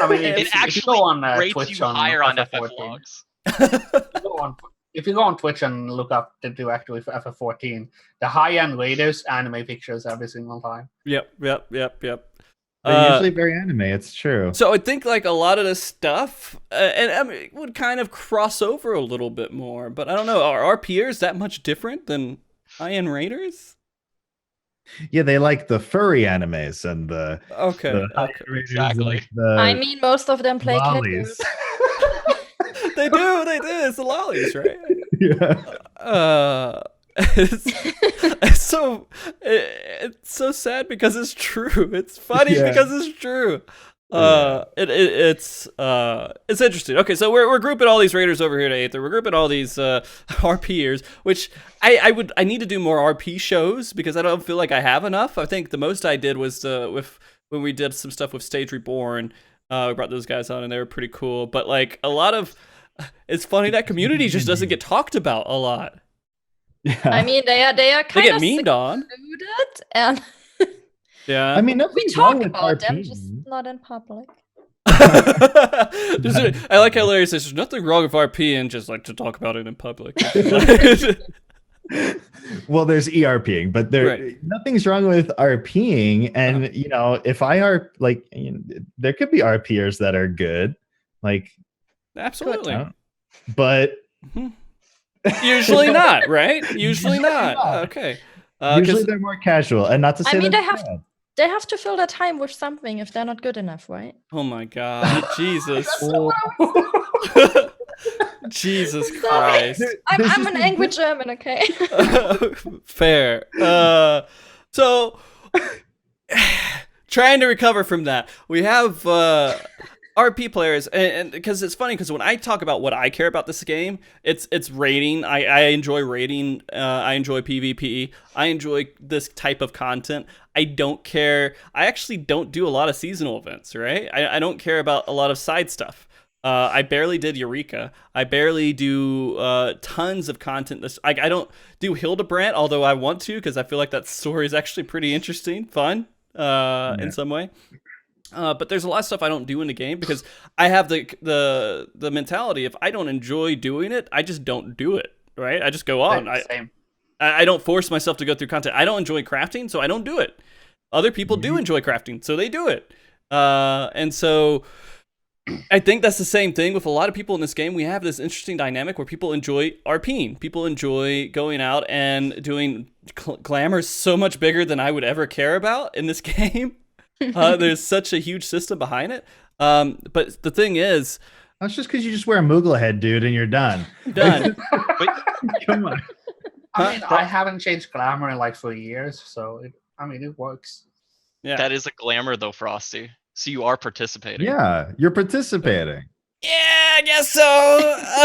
I mean, it actually go on rates Twitch you higher on FF logs. if you go on Twitch and look up the directory for FF14, the high-end raiders anime pictures every single time. Yep. They're usually very anime. It's true. So I think like a lot of this stuff, and I mean, it would kind of cross over a little bit more. But I don't know. Are our peers that much different than high-end raiders? Yeah, they like the furry animes and the Exactly. I mean, most of them play lollies. They do. It's the lollies, right? Yeah. It's so sad because it's true. It's funny because it's true. It's interesting. Okay, so we're grouping all these raiders over here to Aether. We're grouping all these RPers, which I need to do more RP shows because I don't feel like I have enough. I think the most I did was when we did some stuff with Stage Reborn. We brought those guys on and they were pretty cool. But like a lot of, it's funny that community just doesn't get talked about a lot. Yeah. I mean, they are kind of memed on, and yeah. I mean, we talk about them, just not in public. I like how Larry says there's nothing wrong with RP and just like to talk about it in public. Well, there's ERPing, but nothing's wrong with RPing. And you know, if there could be RPers that are good, like absolutely, but usually not, right? Usually not. Okay. Usually they're more casual, and not to say they have to fill their time with something if they're not good enough, right? Oh my God, Jesus! Jesus Christ! I'm an angry German, okay? Fair. So trying to recover from that, we have RP players, and because it's funny because when I talk about what I care about this game, it's raiding. I enjoy raiding. I enjoy PvP. I enjoy this type of content. I don't care. I actually don't do a lot of seasonal events, right? I don't care about a lot of side stuff. I barely did Eureka. I barely do tons of content. I don't do Hildebrandt, although I want to because I feel like that story is actually pretty interesting, fun in some way. But there's a lot of stuff I don't do in the game because I have the mentality if I don't enjoy doing it, I just don't do it, right? I just go on. Same. I don't force myself to go through content. I don't enjoy crafting, so I don't do it. Other people do enjoy crafting, so they do it. And so I think that's the same thing with a lot of people in this game. We have this interesting dynamic where people enjoy RPing. People enjoy going out and doing glamour so much bigger than I would ever care about in this game. There's such a huge system behind it. But the thing is, that's just because you just wear a Moogle head, dude, and you're done. Done. Come on. I mean, I haven't changed glamour in like 4 years, so it works. Yeah, that is a glamour though, Frosty. So you are participating. Yeah, you're participating. Yeah, I guess so.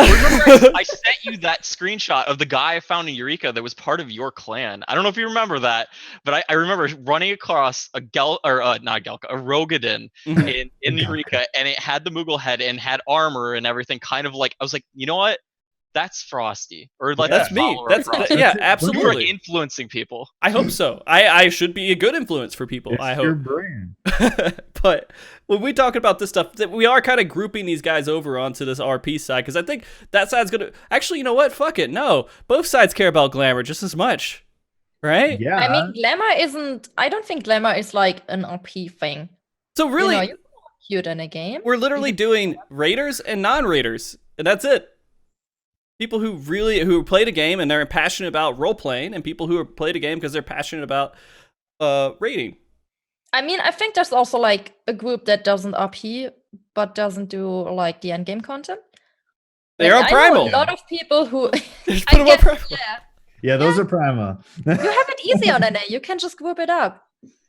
Remember, I sent you that screenshot of the guy I found in Eureka that was part of your clan. I don't know if you remember that, but I remember running across a Rogadin in Eureka, and it had the Moogle head and had armor and everything. Kind of like I was like, you know what? That's Frosty, or like that's me. Yeah, absolutely. You're influencing people. I hope so. I should be a good influence for people. It's I hope. Your brand. But when we talk about this stuff, we are kind of grouping these guys over onto this RP side because I think that side's gonna. Actually, you know what? Fuck it. No, both sides care about glamour just as much, right? Yeah. I mean, glamour isn't. I don't think glamour is like an RP thing. So really, you're cute in a game. We're literally doing raiders and non-raiders, and that's it. People who played a game and they're passionate about role playing, and people who have played a game because they're passionate about raiding. I mean, I think there's also like a group that doesn't RP but doesn't do like the end game content. They're on Primal. I know a lot of people who Yeah, those are Primal. You have it easy on NA. You can just group it up.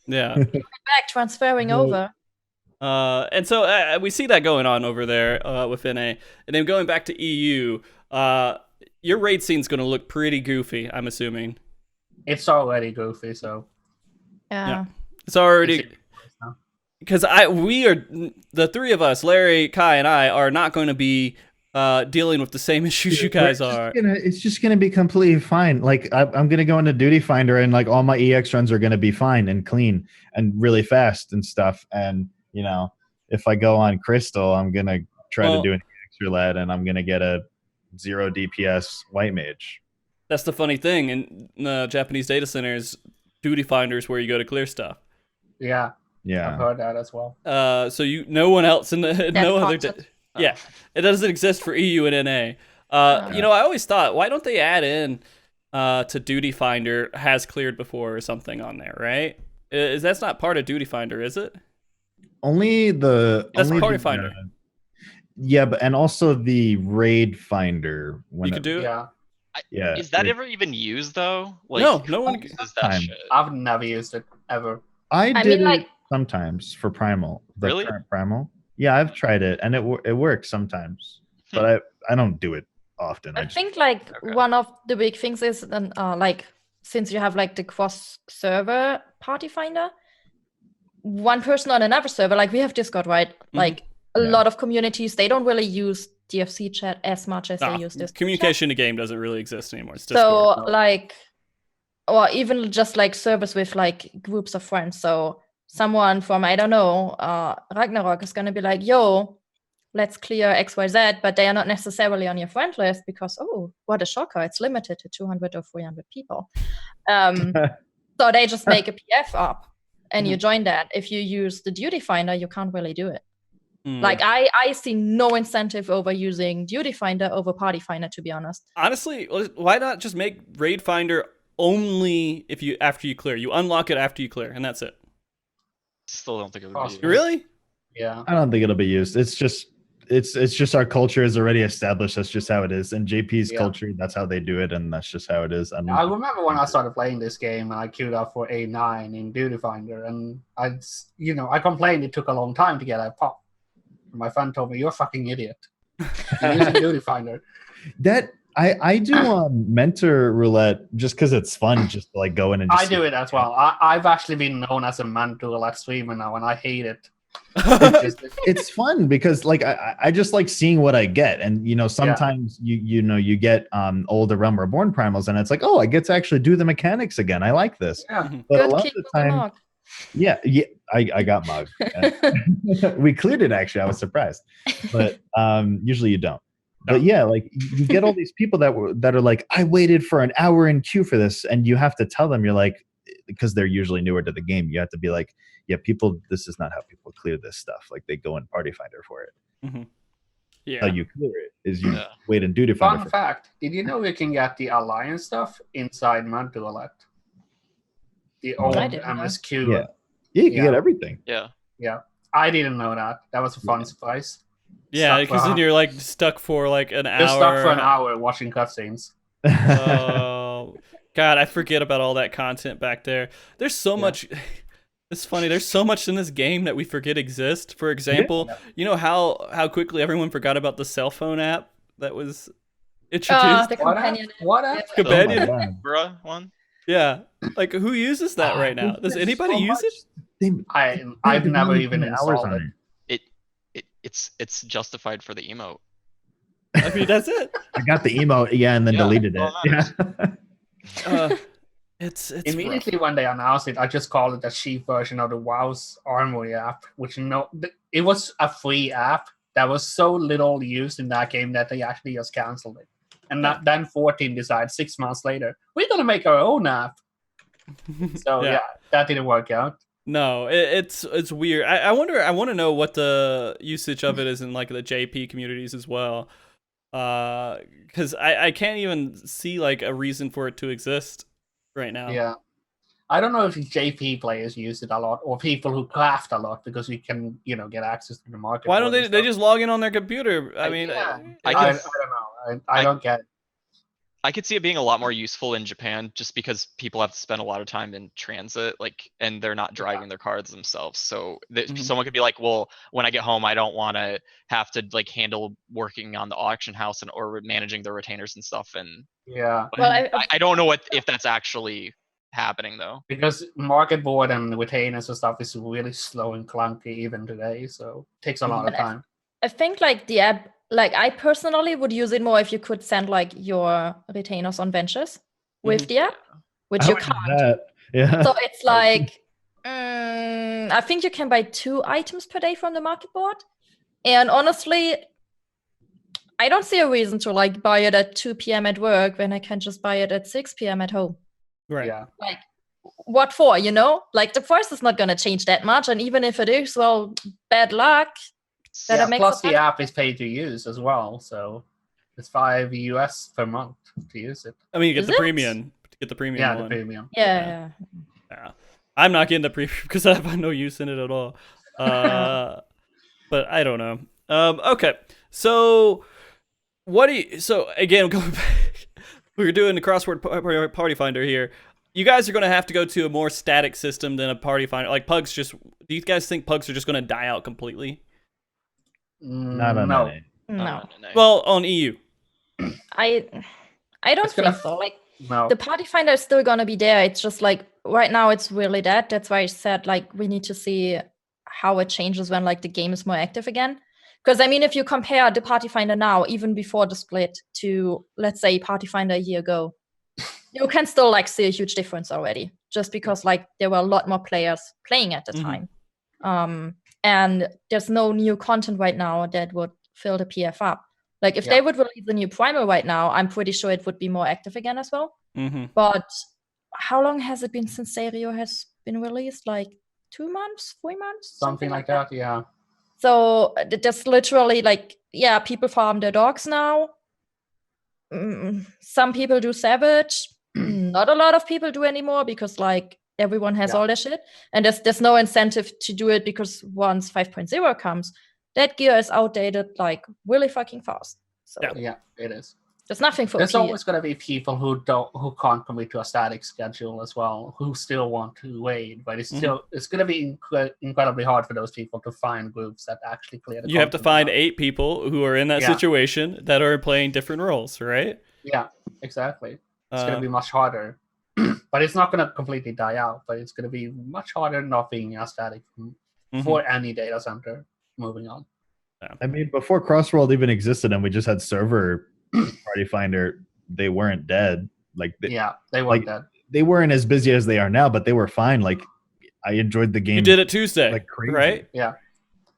Yeah. Back transferring over. And so we see that going on over there with NA, and then going back to EU. Your raid scene's going to look pretty goofy, I'm assuming. It's already goofy, so. Yeah. It's already. Because we are, the three of us, Larry, Kai, and I, are not going to be dealing with the same issues you guys are. It's just going to be completely fine. Like, I'm going to go into Duty Finder, and like all my EX runs are going to be fine and clean and really fast and stuff. And, you know, if I go on Crystal, I'm going to try to do an EX roulette, and I'm going to get a 0 DPS white mage. That's the funny thing. In Japanese data centers, duty finder is where you go to clear stuff. Yeah. I've heard that as well. So no one else in the no other. Yeah, it doesn't exist for EU and NA. You know, I always thought, why don't they add in to Duty Finder has cleared before or something on there, right? That's not part of Duty Finder, is it? That's Party Finder. Yeah, but and also the Raid Finder. You could do it. Yeah. Is that ever even used though? Like, no one uses that shit. I've never used it ever. I did it sometimes for Primal. Really? Current Primal. Yeah, I've tried it and it works sometimes, but I don't do it often. I think like one of the big things is like since you have like the cross server Party Finder, one person on another server, like we have Discord, right? Like a lot of communities, they don't really use DFC chat as much as they use this. Communication in the game doesn't really exist anymore. It's Discord. So like, or even just like servers with like groups of friends. So someone from, I don't know, Ragnarok is going to be like, yo, let's clear XYZ, but they are not necessarily on your friend list because, oh, what a shocker. It's limited to 200 or 300 people. So they just make a PF up and you join that. If you use the Duty Finder, you can't really do it. Like I see no incentive over using Duty Finder over Party Finder, to be honest. Honestly, why not just make Raid Finder only after you clear? You unlock it after you clear, and that's it. Still don't think it would be used. Really? Yeah. I don't think it'll be used. It's just our culture is already established. That's just how it is. And JP's culture, that's how they do it, and that's just how it is. I remember when I started playing this game and I queued up for A9 in Duty Finder, and I complained it took a long time to get a pop. My friend told me, "You're a fucking idiot. You're using Duty Finder." That I do mentor roulette just because it's fun, just to like go in and. I do it as well. I've actually been known as a mentor roulette streamer now, and I hate it. It's fun because like I just like seeing what I get, and sometimes you get older Realm Reborn primals, and it's like, oh, I get to actually do the mechanics again. I like this. Yeah. But a lot of the time. Yeah, I got mugged. We cleared it, actually. I was surprised. But usually you don't. But yeah, like you get all these people that are like, I waited for an hour in queue for this, and you have to tell them, you're like, because they're usually newer to the game, you have to be like, yeah, this is not how people clear this stuff. Like they go in Party Finder for it. Yeah. How you clear it is you wait in Duty Finder. Fun fact, did you know we can get the Alliance stuff inside Mental Elect? The old MSQ. Yeah, you can get everything. Yeah. I didn't know that. That was a fun surprise. Yeah, because then you're like stuck for like an hour. You're stuck for an hour watching cutscenes. Oh, God, I forget about all that content back there. There's so much. It's funny. There's so much in this game that we forget exists. For example, you know how quickly everyone forgot about the cell phone app that was introduced. The companion. What app? Companion. Bruh one. Yeah, like who uses that right now? Does anybody use it? I've never even installed it. It's justified for the emote. I mean, that's it. I got the emote, and then deleted it. It's immediately when they announced it, I just called it the cheap version of the WoW's Armory app, which it was a free app that was so little used in that game that they actually just canceled it. And then 14 decided 6 months later, we're gonna make our own app. So that didn't work out. No, it's weird. I want to know what the usage of it is in like the JP communities as well, because I can't even see like a reason for it to exist right now. Yeah, I don't know if JP players use it a lot or people who craft a lot, because we can get access to the market. Why don't they just log in on their computer? I mean, I don't know. I don't get it. I could see it being a lot more useful in Japan just because people have to spend a lot of time in transit, and they're not driving their cars themselves. So someone could be like, well, when I get home, I don't want to have to handle working on the auction house or managing the retainers and stuff. And well, I don't know if that's actually happening though. Because market board and retainers and stuff is really slow and clunky even today. So it takes a lot of time. I think the app, I personally would use it more if you could send your retainers on benches with the app, which you can't. Yeah. So it's I think you can buy 2 items per day from the market board. And honestly, I don't see a reason to like buy it at 2 p.m. at work when I can just buy it at 6 p.m. at home. Right. Yeah. Like, what for, you know? Like, the price is not going to change that much. And even if it is, well, bad luck. Yeah, plus the app is paid to use as well. So it's $5 US per month to use it. I mean, you get the premium. Get the premium Yeah, one. the premium. Yeah. I'm not getting the premium because I have no use in it at all. But I don't know. Okay. So what do you, so again, going back, we're doing the crossword party finder here. You guys are going to have to go to a more static system than a party finder. Like pugs do you guys think pugs are just going to die out completely? No. Well, on EU. I don't think so. Like, the party finder is still going to be there. It's just like right now it's really dead. That's why I said like we need to see how it changes when like the game is more active again. Because I mean, if you compare the party finder now, even before the split, to let's say party finder a year ago, you can still like see a huge difference already. Just because like there were a lot more players playing at the time, and there's no new content right now that would fill the PF up. Like if they would release a new primal right now, I'm pretty sure it would be more active again as well. But how long has it been since Serio has been released? Like 2 months, 3 months? Something like that, yeah. So there's literally like, people farm their dogs now. Some people do Savage. Not a lot of people do anymore because like everyone has all their shit. And there's no incentive to do it because once 5.0 comes, that gear is outdated like really fucking fast. So yeah, it is. There's nothing for There's always going to be people who can't commit to a static schedule as well, who still want to wait, but it's still it's going to be incredibly hard for those people to find groups that actually clear the You have to find 8 people who are in that situation that are playing different roles, right? Yeah, exactly. It's going to be much harder. But it's not going to completely die out, but it's going to be much harder not being a static for any data center moving on. I mean, before Crossworld even existed and we just had server party finder, they weren't dead. Like they weren't dead. They weren't as busy as they are now, but they were fine. Like I enjoyed the game. You did it Tuesday, like crazy. Right? Yeah.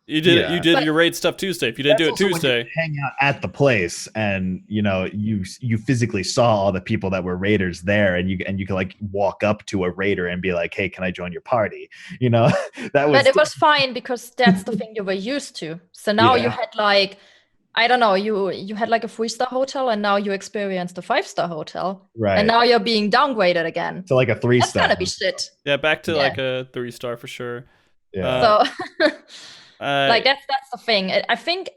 You did it. You did your raid stuff Tuesday. If you didn't do it Tuesday, hang out at the place, and you physically saw all the people that were raiders there, and you can like walk up to a raider and be like, "Hey, can I join your party?" That was. But it was fine because that's the thing you were used to. So now you had like, I don't know, you had like a 3-star hotel, and now you experienced a 5-star hotel, right? And now you're being downgraded again to like a 3-star. That's gotta be shit. Yeah, back to like a 3-star for sure. Yeah. So. Like that's the thing. I think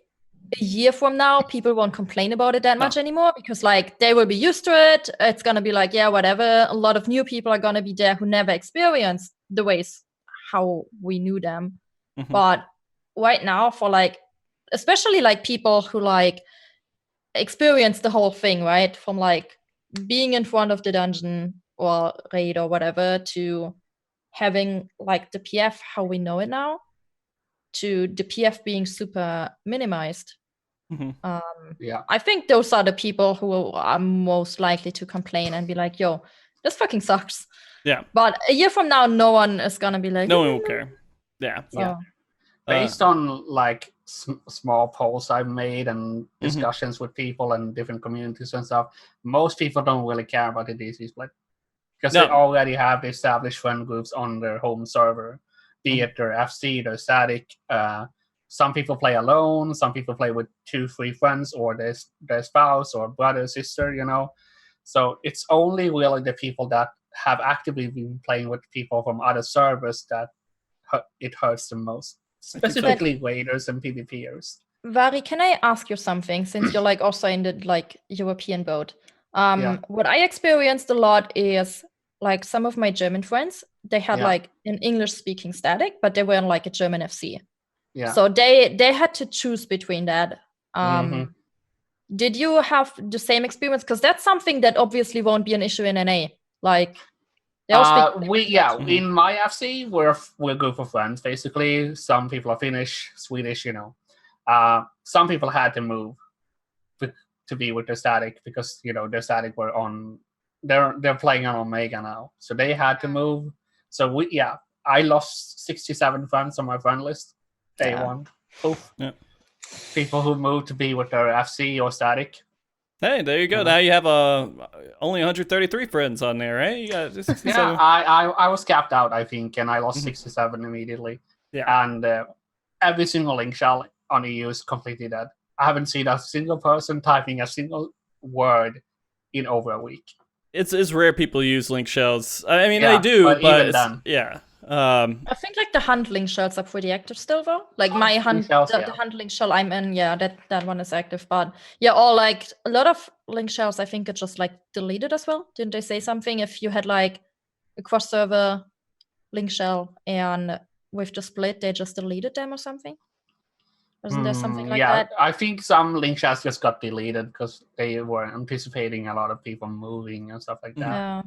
a year from now, people won't complain about it that much anymore because like they will be used to it. It's gonna be like, whatever. A lot of new people are gonna be there who never experienced the ways how we knew them. But right now, for like, especially like people who like experience the whole thing, right? From like being in front of the dungeon or raid or whatever to having like the PF how we know it now, to the PF being super minimized. I think those are the people who are most likely to complain and be like, yo, this fucking sucks. Yeah. But a year from now, no one is going to be like, no one will care. Yeah. So, based on like small polls I've made and discussions with people and different communities and stuff, most people don't really care about the DC split because they already have the established friend groups on their home server. Be it their FC, their static. Some people play alone. Some people play with 2-3 friends or their spouse or brother, sister. So it's only really the people that have actively been playing with people from other servers that it hurts the most, specifically raiders and PvPers. Vari, can I ask you something? Since you're like also in the like European boat, what I experienced a lot is like some of my German friends. They had like an English-speaking static, but they were in like a German FC. Yeah. So they had to choose between that. Did you have the same experience? Because that's something that obviously won't be an issue in NA. Like, in my FC, we're a group of friends. Basically, some people are Finnish, Swedish. Some people had to move to be with their static because their static were on. They're playing on Omega now, so they had to move. So I lost 67 friends on my friend list day one. Oof. Yeah. people who move to be with their FC or static. Hey, there you go. Now you have only 133 friends on there, right? You got 67. Yeah, I was capped out, I think, and I lost 67 immediately. Yeah. And every single link shell on EU is completely dead. I haven't seen a single person typing a single word in over a week. It's rare people use link shells. I mean, they do, but yeah. I think like the hunt link shells are pretty active still, though. Like my hunt, the hunt link shell I'm in, that one is active. But yeah, or like a lot of link shells, I think it's just like deleted as well. Didn't they say something? If you had like a cross server link shell and with the split, they just deleted them or something. Wasn't there something like that? I think some link shells just got deleted because they were anticipating a lot of people moving and stuff like that. Yeah.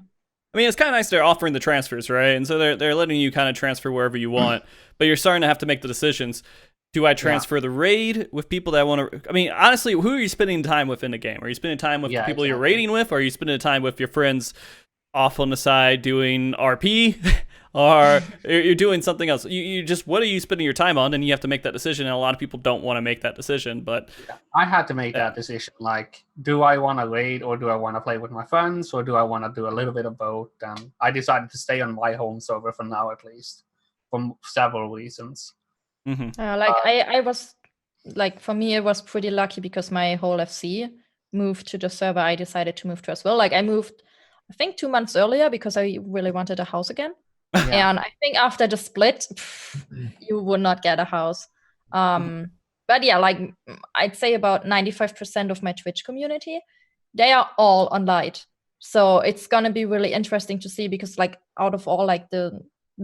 I mean, it's kind of nice they're offering the transfers, right? And so they're letting you kind of transfer wherever you want, but you're starting to have to make the decisions. Do I transfer the raid with people that want to... I mean, honestly, who are you spending time with in the game? Are you spending time with the people you're raiding with, or are you spending time with your friends off on the side doing RP? Or you're doing something else? You just, what are you spending your time on? And you have to make that decision, and a lot of people don't want to make that decision, but... I had to make that decision, like, do I want to raid, or do I want to play with my friends, or do I want to do a little bit of both? And I decided to stay on my home server for now, at least, for several reasons. I was, like, for me, it was pretty lucky because my whole FC moved to the server I decided to move to as well. Like, I moved, I think 2 months earlier because I really wanted a house again. And I think after the split, you would not get a house. But yeah, like I'd say about 95% of my Twitch community, they are all on Light. So it's going to be really interesting to see because like out of all like the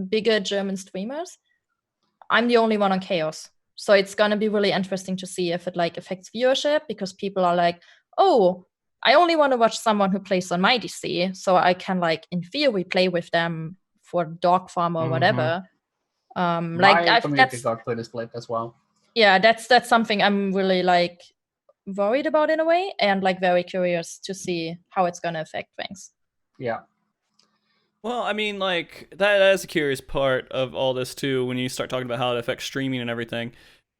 bigger German streamers, I'm the only one on Chaos. So it's going to be really interesting to see if it like affects viewership because people are like, oh, I only want to watch someone who plays on my DC. So I can like in theory play with them for dog farm or whatever. My community got pretty split as well. Yeah, that's something I'm really like worried about in a way, and like very curious to see how it's gonna affect things. Yeah. Well, I mean, like that is a curious part of all this too. When you start talking about how it affects streaming and everything,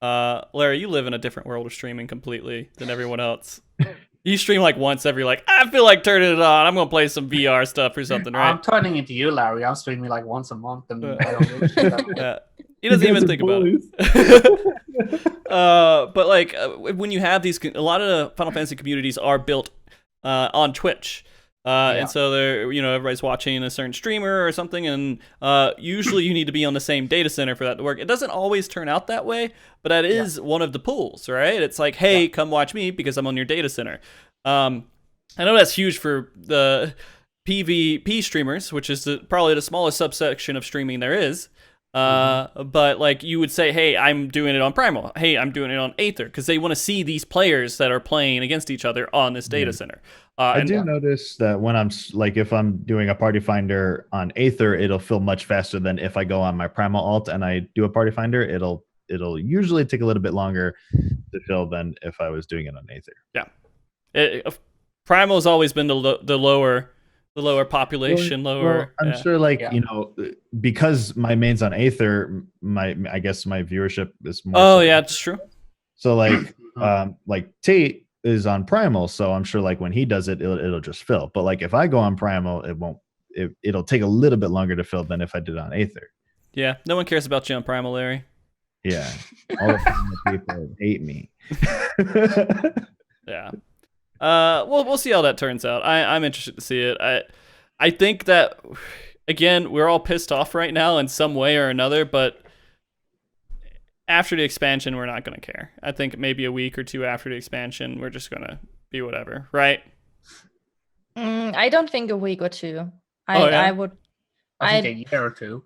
Larry, you live in a different world of streaming completely than everyone else. You stream like once every like, I feel like turning it on. I'm gonna play some VR stuff or something, right? I'm turning into you, Larry. I'm streaming like once a month, and I don't really do that. He doesn't even think about it. But like when you have these, a lot of the Final Fantasy communities are built on Twitch. And so they're, everybody's watching a certain streamer or something, and usually you need to be on the same data center for that to work. It doesn't always turn out that way, but that is one of the pools, right? It's like, hey, come watch me because I'm on your data center. I know that's huge for the PvP streamers, which is probably the smallest subsection of streaming there is. But like you would say, hey, I'm doing it on Primal. Hey, I'm doing it on Aether, because they want to see these players that are playing against each other on this data center. I do notice that when I'm like, if I'm doing a party finder on Aether, it'll fill much faster than if I go on my Primal alt and I do a party finder. It'll usually take a little bit longer to fill than if I was doing it on Aether. Yeah, Primal has always been the lower population, lower. Well, I'm sure, like because my main's on Aether, I guess my viewership is more. Oh yeah, it's true. So like Tate is on Primal, so I'm sure like when he does it, it'll just fill. But like if I go on Primal, it won't. It'll take a little bit longer to fill than if I did it on Aether. Yeah, no one cares about you on Primal, Larry. Yeah, all the Primal people hate me. Yeah. We'll see how that turns out. I'm interested to see it. I think that, again, we're all pissed off right now in some way or another, but after the expansion, we're not going to care. I think maybe a week or two after the expansion, we're just going to be whatever, right? I don't think a week or two. I think a year or two.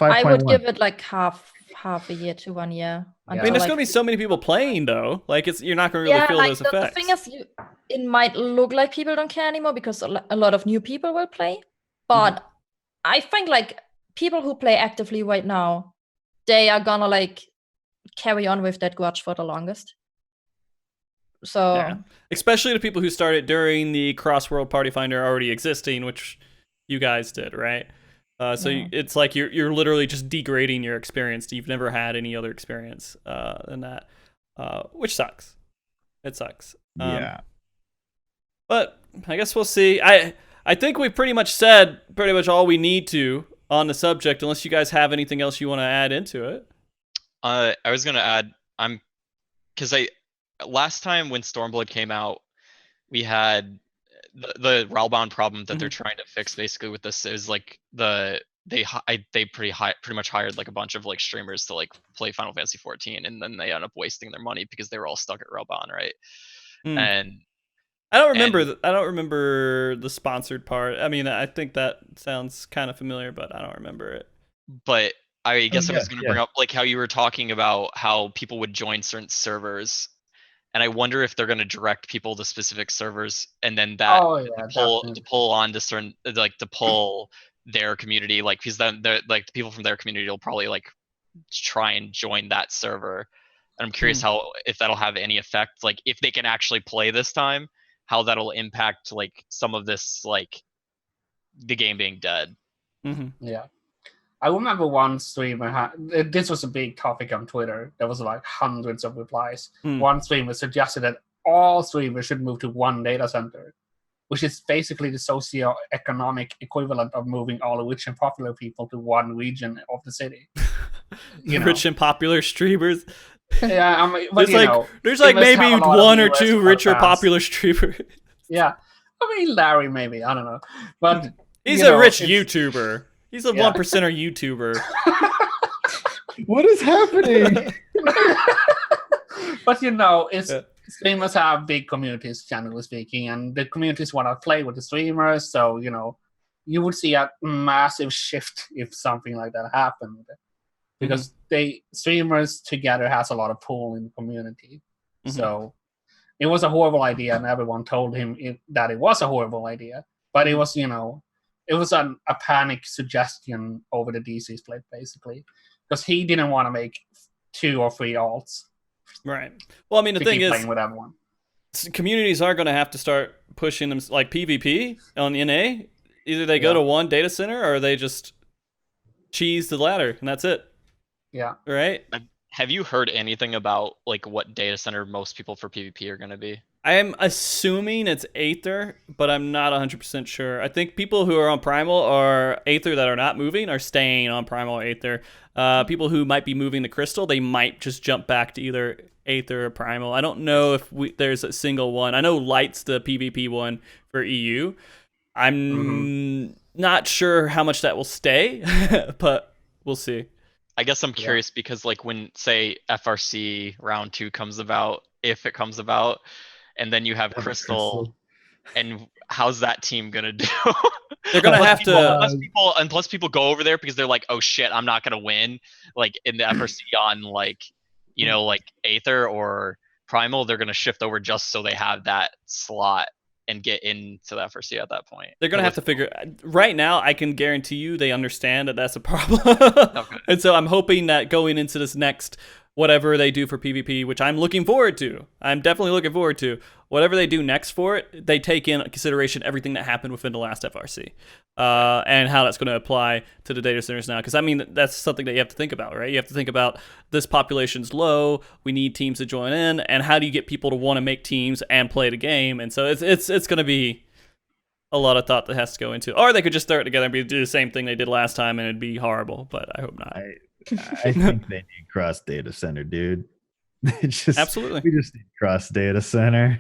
I would give it like half a year to 1 year. I mean, there's going to be so many people playing, though. Like, you're not going to really feel those effects. The thing is, it might look like people don't care anymore because a lot of new people will play. But I think, like, people who play actively right now, they are going to, like, carry on with that grudge for the longest. So... Yeah. Especially the people who started during the Cross-World Party Finder already existing, which you guys did, right? It's like you're literally just degrading your experience. You've never had any other experience than that. which sucks. It sucks. Yeah. But I guess we'll see. I think we pretty much said pretty much all we need to on the subject, unless you guys have anything else you want to add into it. I was gonna add, last time when Stormblood came out, we had the Realbound problem that they're trying to fix basically with this is like they pretty much hired like a bunch of like streamers to like play Final Fantasy 14, and then they end up wasting their money because they were all stuck at Realbound, right? And I don't remember the sponsored part. I mean, I think that sounds kind of familiar, but I don't remember it. But I guess I was going to bring up like how you were talking about how people would join certain servers, and I wonder if they're going to direct people to specific servers, and then that to pull on to certain like to pull their community, like because then like the people from their community will probably like try and join that server. And I'm curious if that'll have any effect, like if they can actually play this time, how that'll impact like some of this, like the game being dead. Yeah. I remember one streamer this was a big topic on Twitter. There was like hundreds of replies. One streamer suggested that all streamers should move to one data center, which is basically the socio-economic equivalent of moving all the rich and popular people to one region of the city. Rich and popular streamers. Yeah, but there's like maybe one or two rich or popular streamers. Yeah, I mean Larry maybe, I don't know, but he's a rich YouTuber. He's a 1%er YouTuber. What is happening? But streamers have big communities, generally speaking, and the communities want to play with the streamers. So you would see a massive shift if something like that happened, because streamers together has a lot of pull in the community. So it was a horrible idea, and everyone told him that it was a horrible idea. But it was it was a panic suggestion over the DC split, basically, because he didn't want to make 2 or 3 alts. Right. Well, I mean, the thing is, playing with everyone. Communities are going to have to start pushing them, like PvP on NA. Either they go to one data center, or they just cheese the ladder, and that's it. Yeah. Right? Have you heard anything about like what data center most people for PvP are going to be? I am assuming it's Aether, but I'm not 100% sure. I think people who are on Primal or Aether that are not moving are staying on Primal or Aether. People who might be moving to Crystal, they might just jump back to either Aether or Primal. I don't know if there's a single one. I know Light's the PvP one for EU. I'm not sure how much that will stay, but we'll see. I guess I'm curious because like when, say, FRC round 2 comes about, if it comes about, and then you have Crystal, and how's that team gonna do? They're gonna have to, unless people go over there because they're like, oh shit, I'm not gonna win. Like in the FRC on like, like Aether or Primal, they're gonna shift over just so they have that slot and get into the FRC at that point. They're gonna have to figure. Right now, I can guarantee you they understand that that's a problem. Okay. And so I'm hoping that going into this next whatever they do for PvP, which I'm looking forward to. I'm definitely looking forward to. Whatever they do next for it, they take in consideration everything that happened within the last FRC and how that's going to apply to the data centers now. Because, I mean, that's something that you have to think about, right? You have to think about this population's low, we need teams to join in, and how do you get people to want to make teams and play the game? And so it's going to be a lot of thought that has to go into it. Or they could just start together and do the same thing they did last time, and it'd be horrible, but I hope not. I think they need cross data center, dude. Absolutely. We just need cross data center.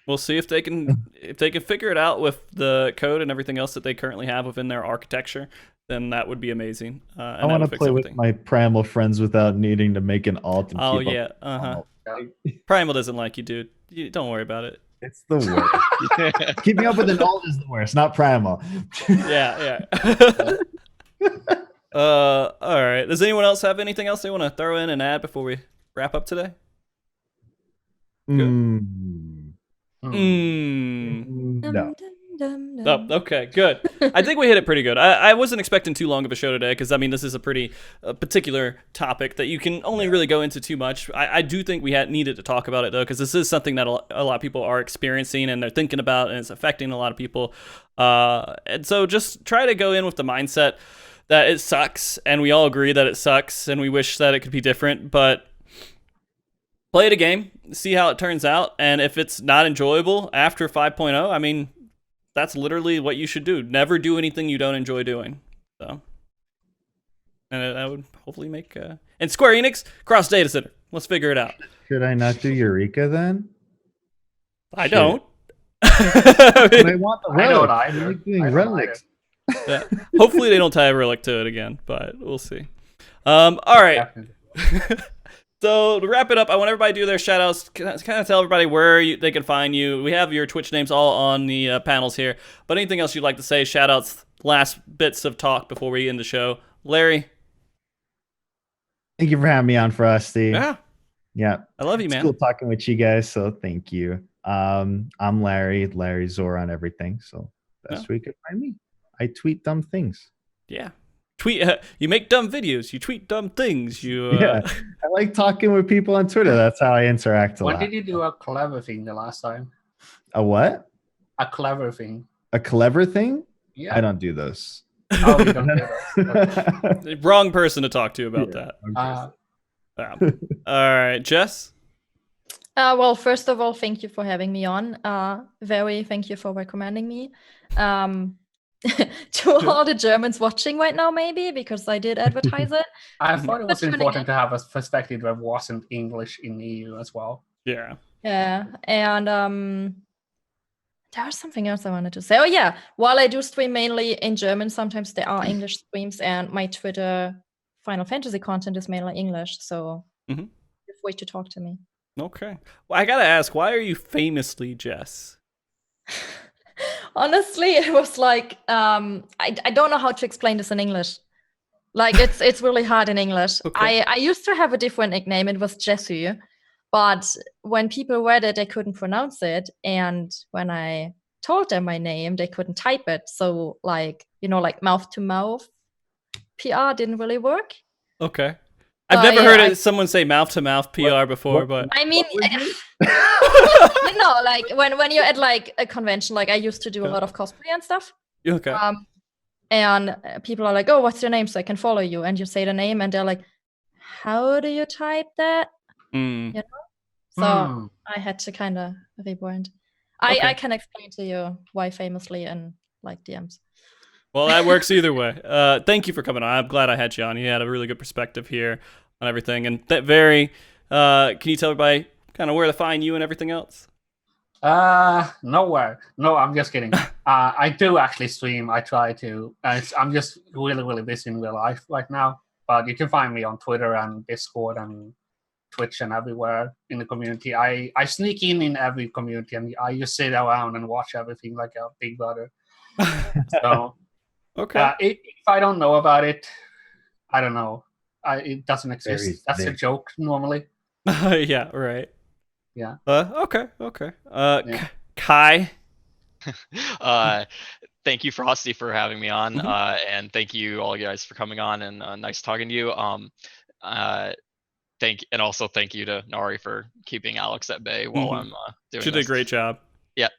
We'll see if they can figure it out with the code and everything else that they currently have within their architecture. Then that would be amazing. I want to play with my Primal friends without needing to make an alt. And Primal doesn't like you, dude. Don't worry about it. It's the worst. Keeping up with an alt is the worst, not Primal. Yeah. All right. Does anyone else have anything else they want to throw in and add before we wrap up today? No. Oh, okay, good. I think we hit it pretty good. I wasn't expecting too long of a show today because, I mean, this is a pretty particular topic that you can only really go into too much. I do think we needed to talk about it, though, because this is something that a lot of people are experiencing and they're thinking about, and it's affecting a lot of people. And so just try to go in with the mindset that it sucks, and we all agree that it sucks, and we wish that it could be different, but play the game, see how it turns out, and if it's not enjoyable after 5.0, I mean, that's literally what you should do. Never do anything you don't enjoy doing. So, and that would hopefully make. And Square Enix cross data center. Let's figure it out. Should I not do Eureka then? I don't. I want the relic. I don't either. I like doing relics. Yeah. Hopefully they don't tie a relic to it again, but we'll see. All right. So to wrap it up, I want everybody to do their shout outs, kind of tell everybody where they can find you. We have your Twitch names all on the panels here, but anything else you'd like to say, shout outs, last bits of talk before we end the show. Larry? Thank you for having me on, Frosty. Yeah. I love you, man. It's cool talking with you guys, so thank you. I'm Larryzaur on everything, so that's where you can find me. I tweet dumb things. Yeah. You make dumb videos. You tweet dumb things. I like talking with people on Twitter. That's how I interact a lot. When did you do a clever thing the last time? A what? A clever thing. A clever thing? Yeah. I don't do those. Oh, you don't do those. Wrong person to talk to about that. All right, Jess? Well, first of all, thank you for having me on. Very thank you for recommending me. To all the Germans watching right now, maybe, because I did advertise it. I thought it was important to have a perspective that wasn't English in the EU as well. Yeah. Yeah, and there was something else I wanted to say. Oh yeah, while I do stream mainly in German, sometimes there are English streams, and my Twitter Final Fantasy content is mainly English, so feel free to talk to me. Okay. Well, I gotta ask, why are you FamouslyJess? Honestly, it was like I don't know how to explain this in English. Like it's really hard in English. Okay. I used to have a different nickname. It was Jessu, but when people read it, they couldn't pronounce it, and when I told them my name, they couldn't type it. So like mouth to mouth PR didn't really work. Okay. I've never heard someone say mouth-to-mouth PR before, but I mean, like when you're at like a convention, like I used to do a lot of cosplay and stuff. Okay. And people are like, "Oh, what's your name?" So I can follow you, and you say the name, and they're like, "How do you type that?" You know. So I had to kind of rebrand. I can explain to you why famously in like DMs. Well, that works either way. Thank you for coming on. I'm glad I had you on. You had a really good perspective here on everything. And that can you tell everybody kind of where to find you and everything else? Nowhere. No, I'm just kidding. I do actually stream. I try to. I'm just really, really busy in real life right now. But you can find me on Twitter and Discord and Twitch and everywhere in the community. I sneak in every community, and I just sit around and watch everything like a big brother. So... Okay. If I don't know about it, I don't know. It doesn't exist. That's a joke normally. Yeah. Right. Yeah. Okay. Kai. Thank you, Frosty, for having me on, and thank you all you guys for coming on, and nice talking to you. Thank you to Nari for keeping Alex at bay while I'm doing. She did a great job. Yeah.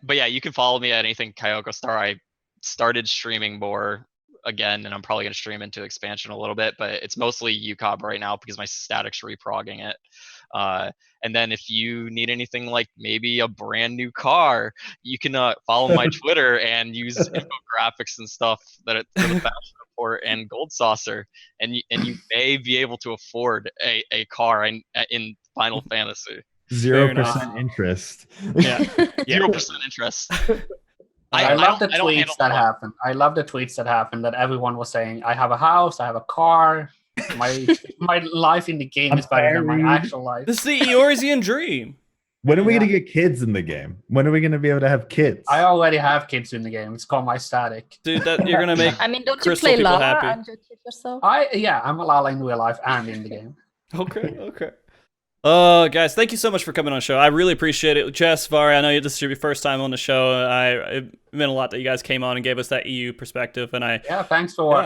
But yeah, you can follow me at anything KaiyokoStar. I started streaming more again, and I'm probably going to stream into expansion a little bit, but it's mostly UCOB right now because my static's reprogging it. And then if you need anything like maybe a brand new car, you can follow my Twitter and use infographics and stuff for the fashion report and Gold Saucer, and you may be able to afford a car in Final Fantasy. 0% interest. Yeah. 0% interest. I love the tweets that happened. I love the tweets that happened that everyone was saying, I have a house, I have a car, my life in the game is better than my actual life. This is the Eorzean dream. When are we going to get kids in the game? When are we going to be able to have kids? I already have kids in the game. It's called my static. Dude, that you're going to make I mean, don't you play Lala and you keep yourself? I'm a Lala in real life and in the game. Okay. Guys, thank you so much for coming on the show. I really appreciate it. Jess, Vari, I know this is your first time on the show. It meant a lot that you guys came on and gave us that EU perspective. And thanks for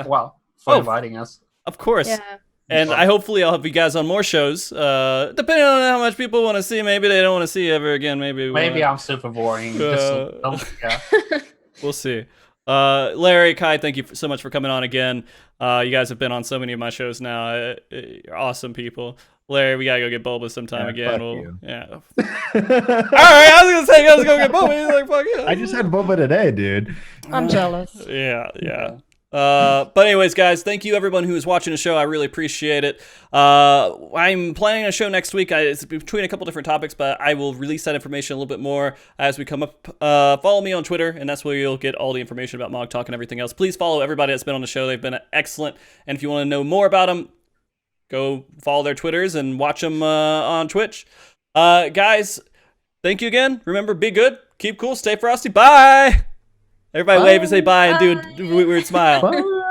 inviting us. Of course. Yeah. And hopefully I'll have you guys on more shows. Depending on how much people want to see, maybe they don't want to see you ever again. Maybe I'm super boring. We'll see. Larry, Kai, thank you so much for coming on again. You guys have been on so many of my shows now. You're awesome people. Larry, we gotta go get boba sometime again. Yeah. All right, I was gonna say, let's go get boba. He's like, fuck yeah. I just had boba today, dude. I'm jealous. Yeah. But anyways, guys, thank you everyone who is watching the show. I really appreciate it. I'm planning a show next week. It's between a couple different topics, but I will release that information a little bit more as we come up. Follow me on Twitter, and that's where you'll get all the information about MogTalk and everything else. Please follow everybody that's been on the show. They've been excellent. And if you want to know more about them, go follow their Twitters and watch them on Twitch. Guys, thank you again. Remember, be good, keep cool, stay frosty. Bye. Everybody wave and say bye and do a weird smile. Bye.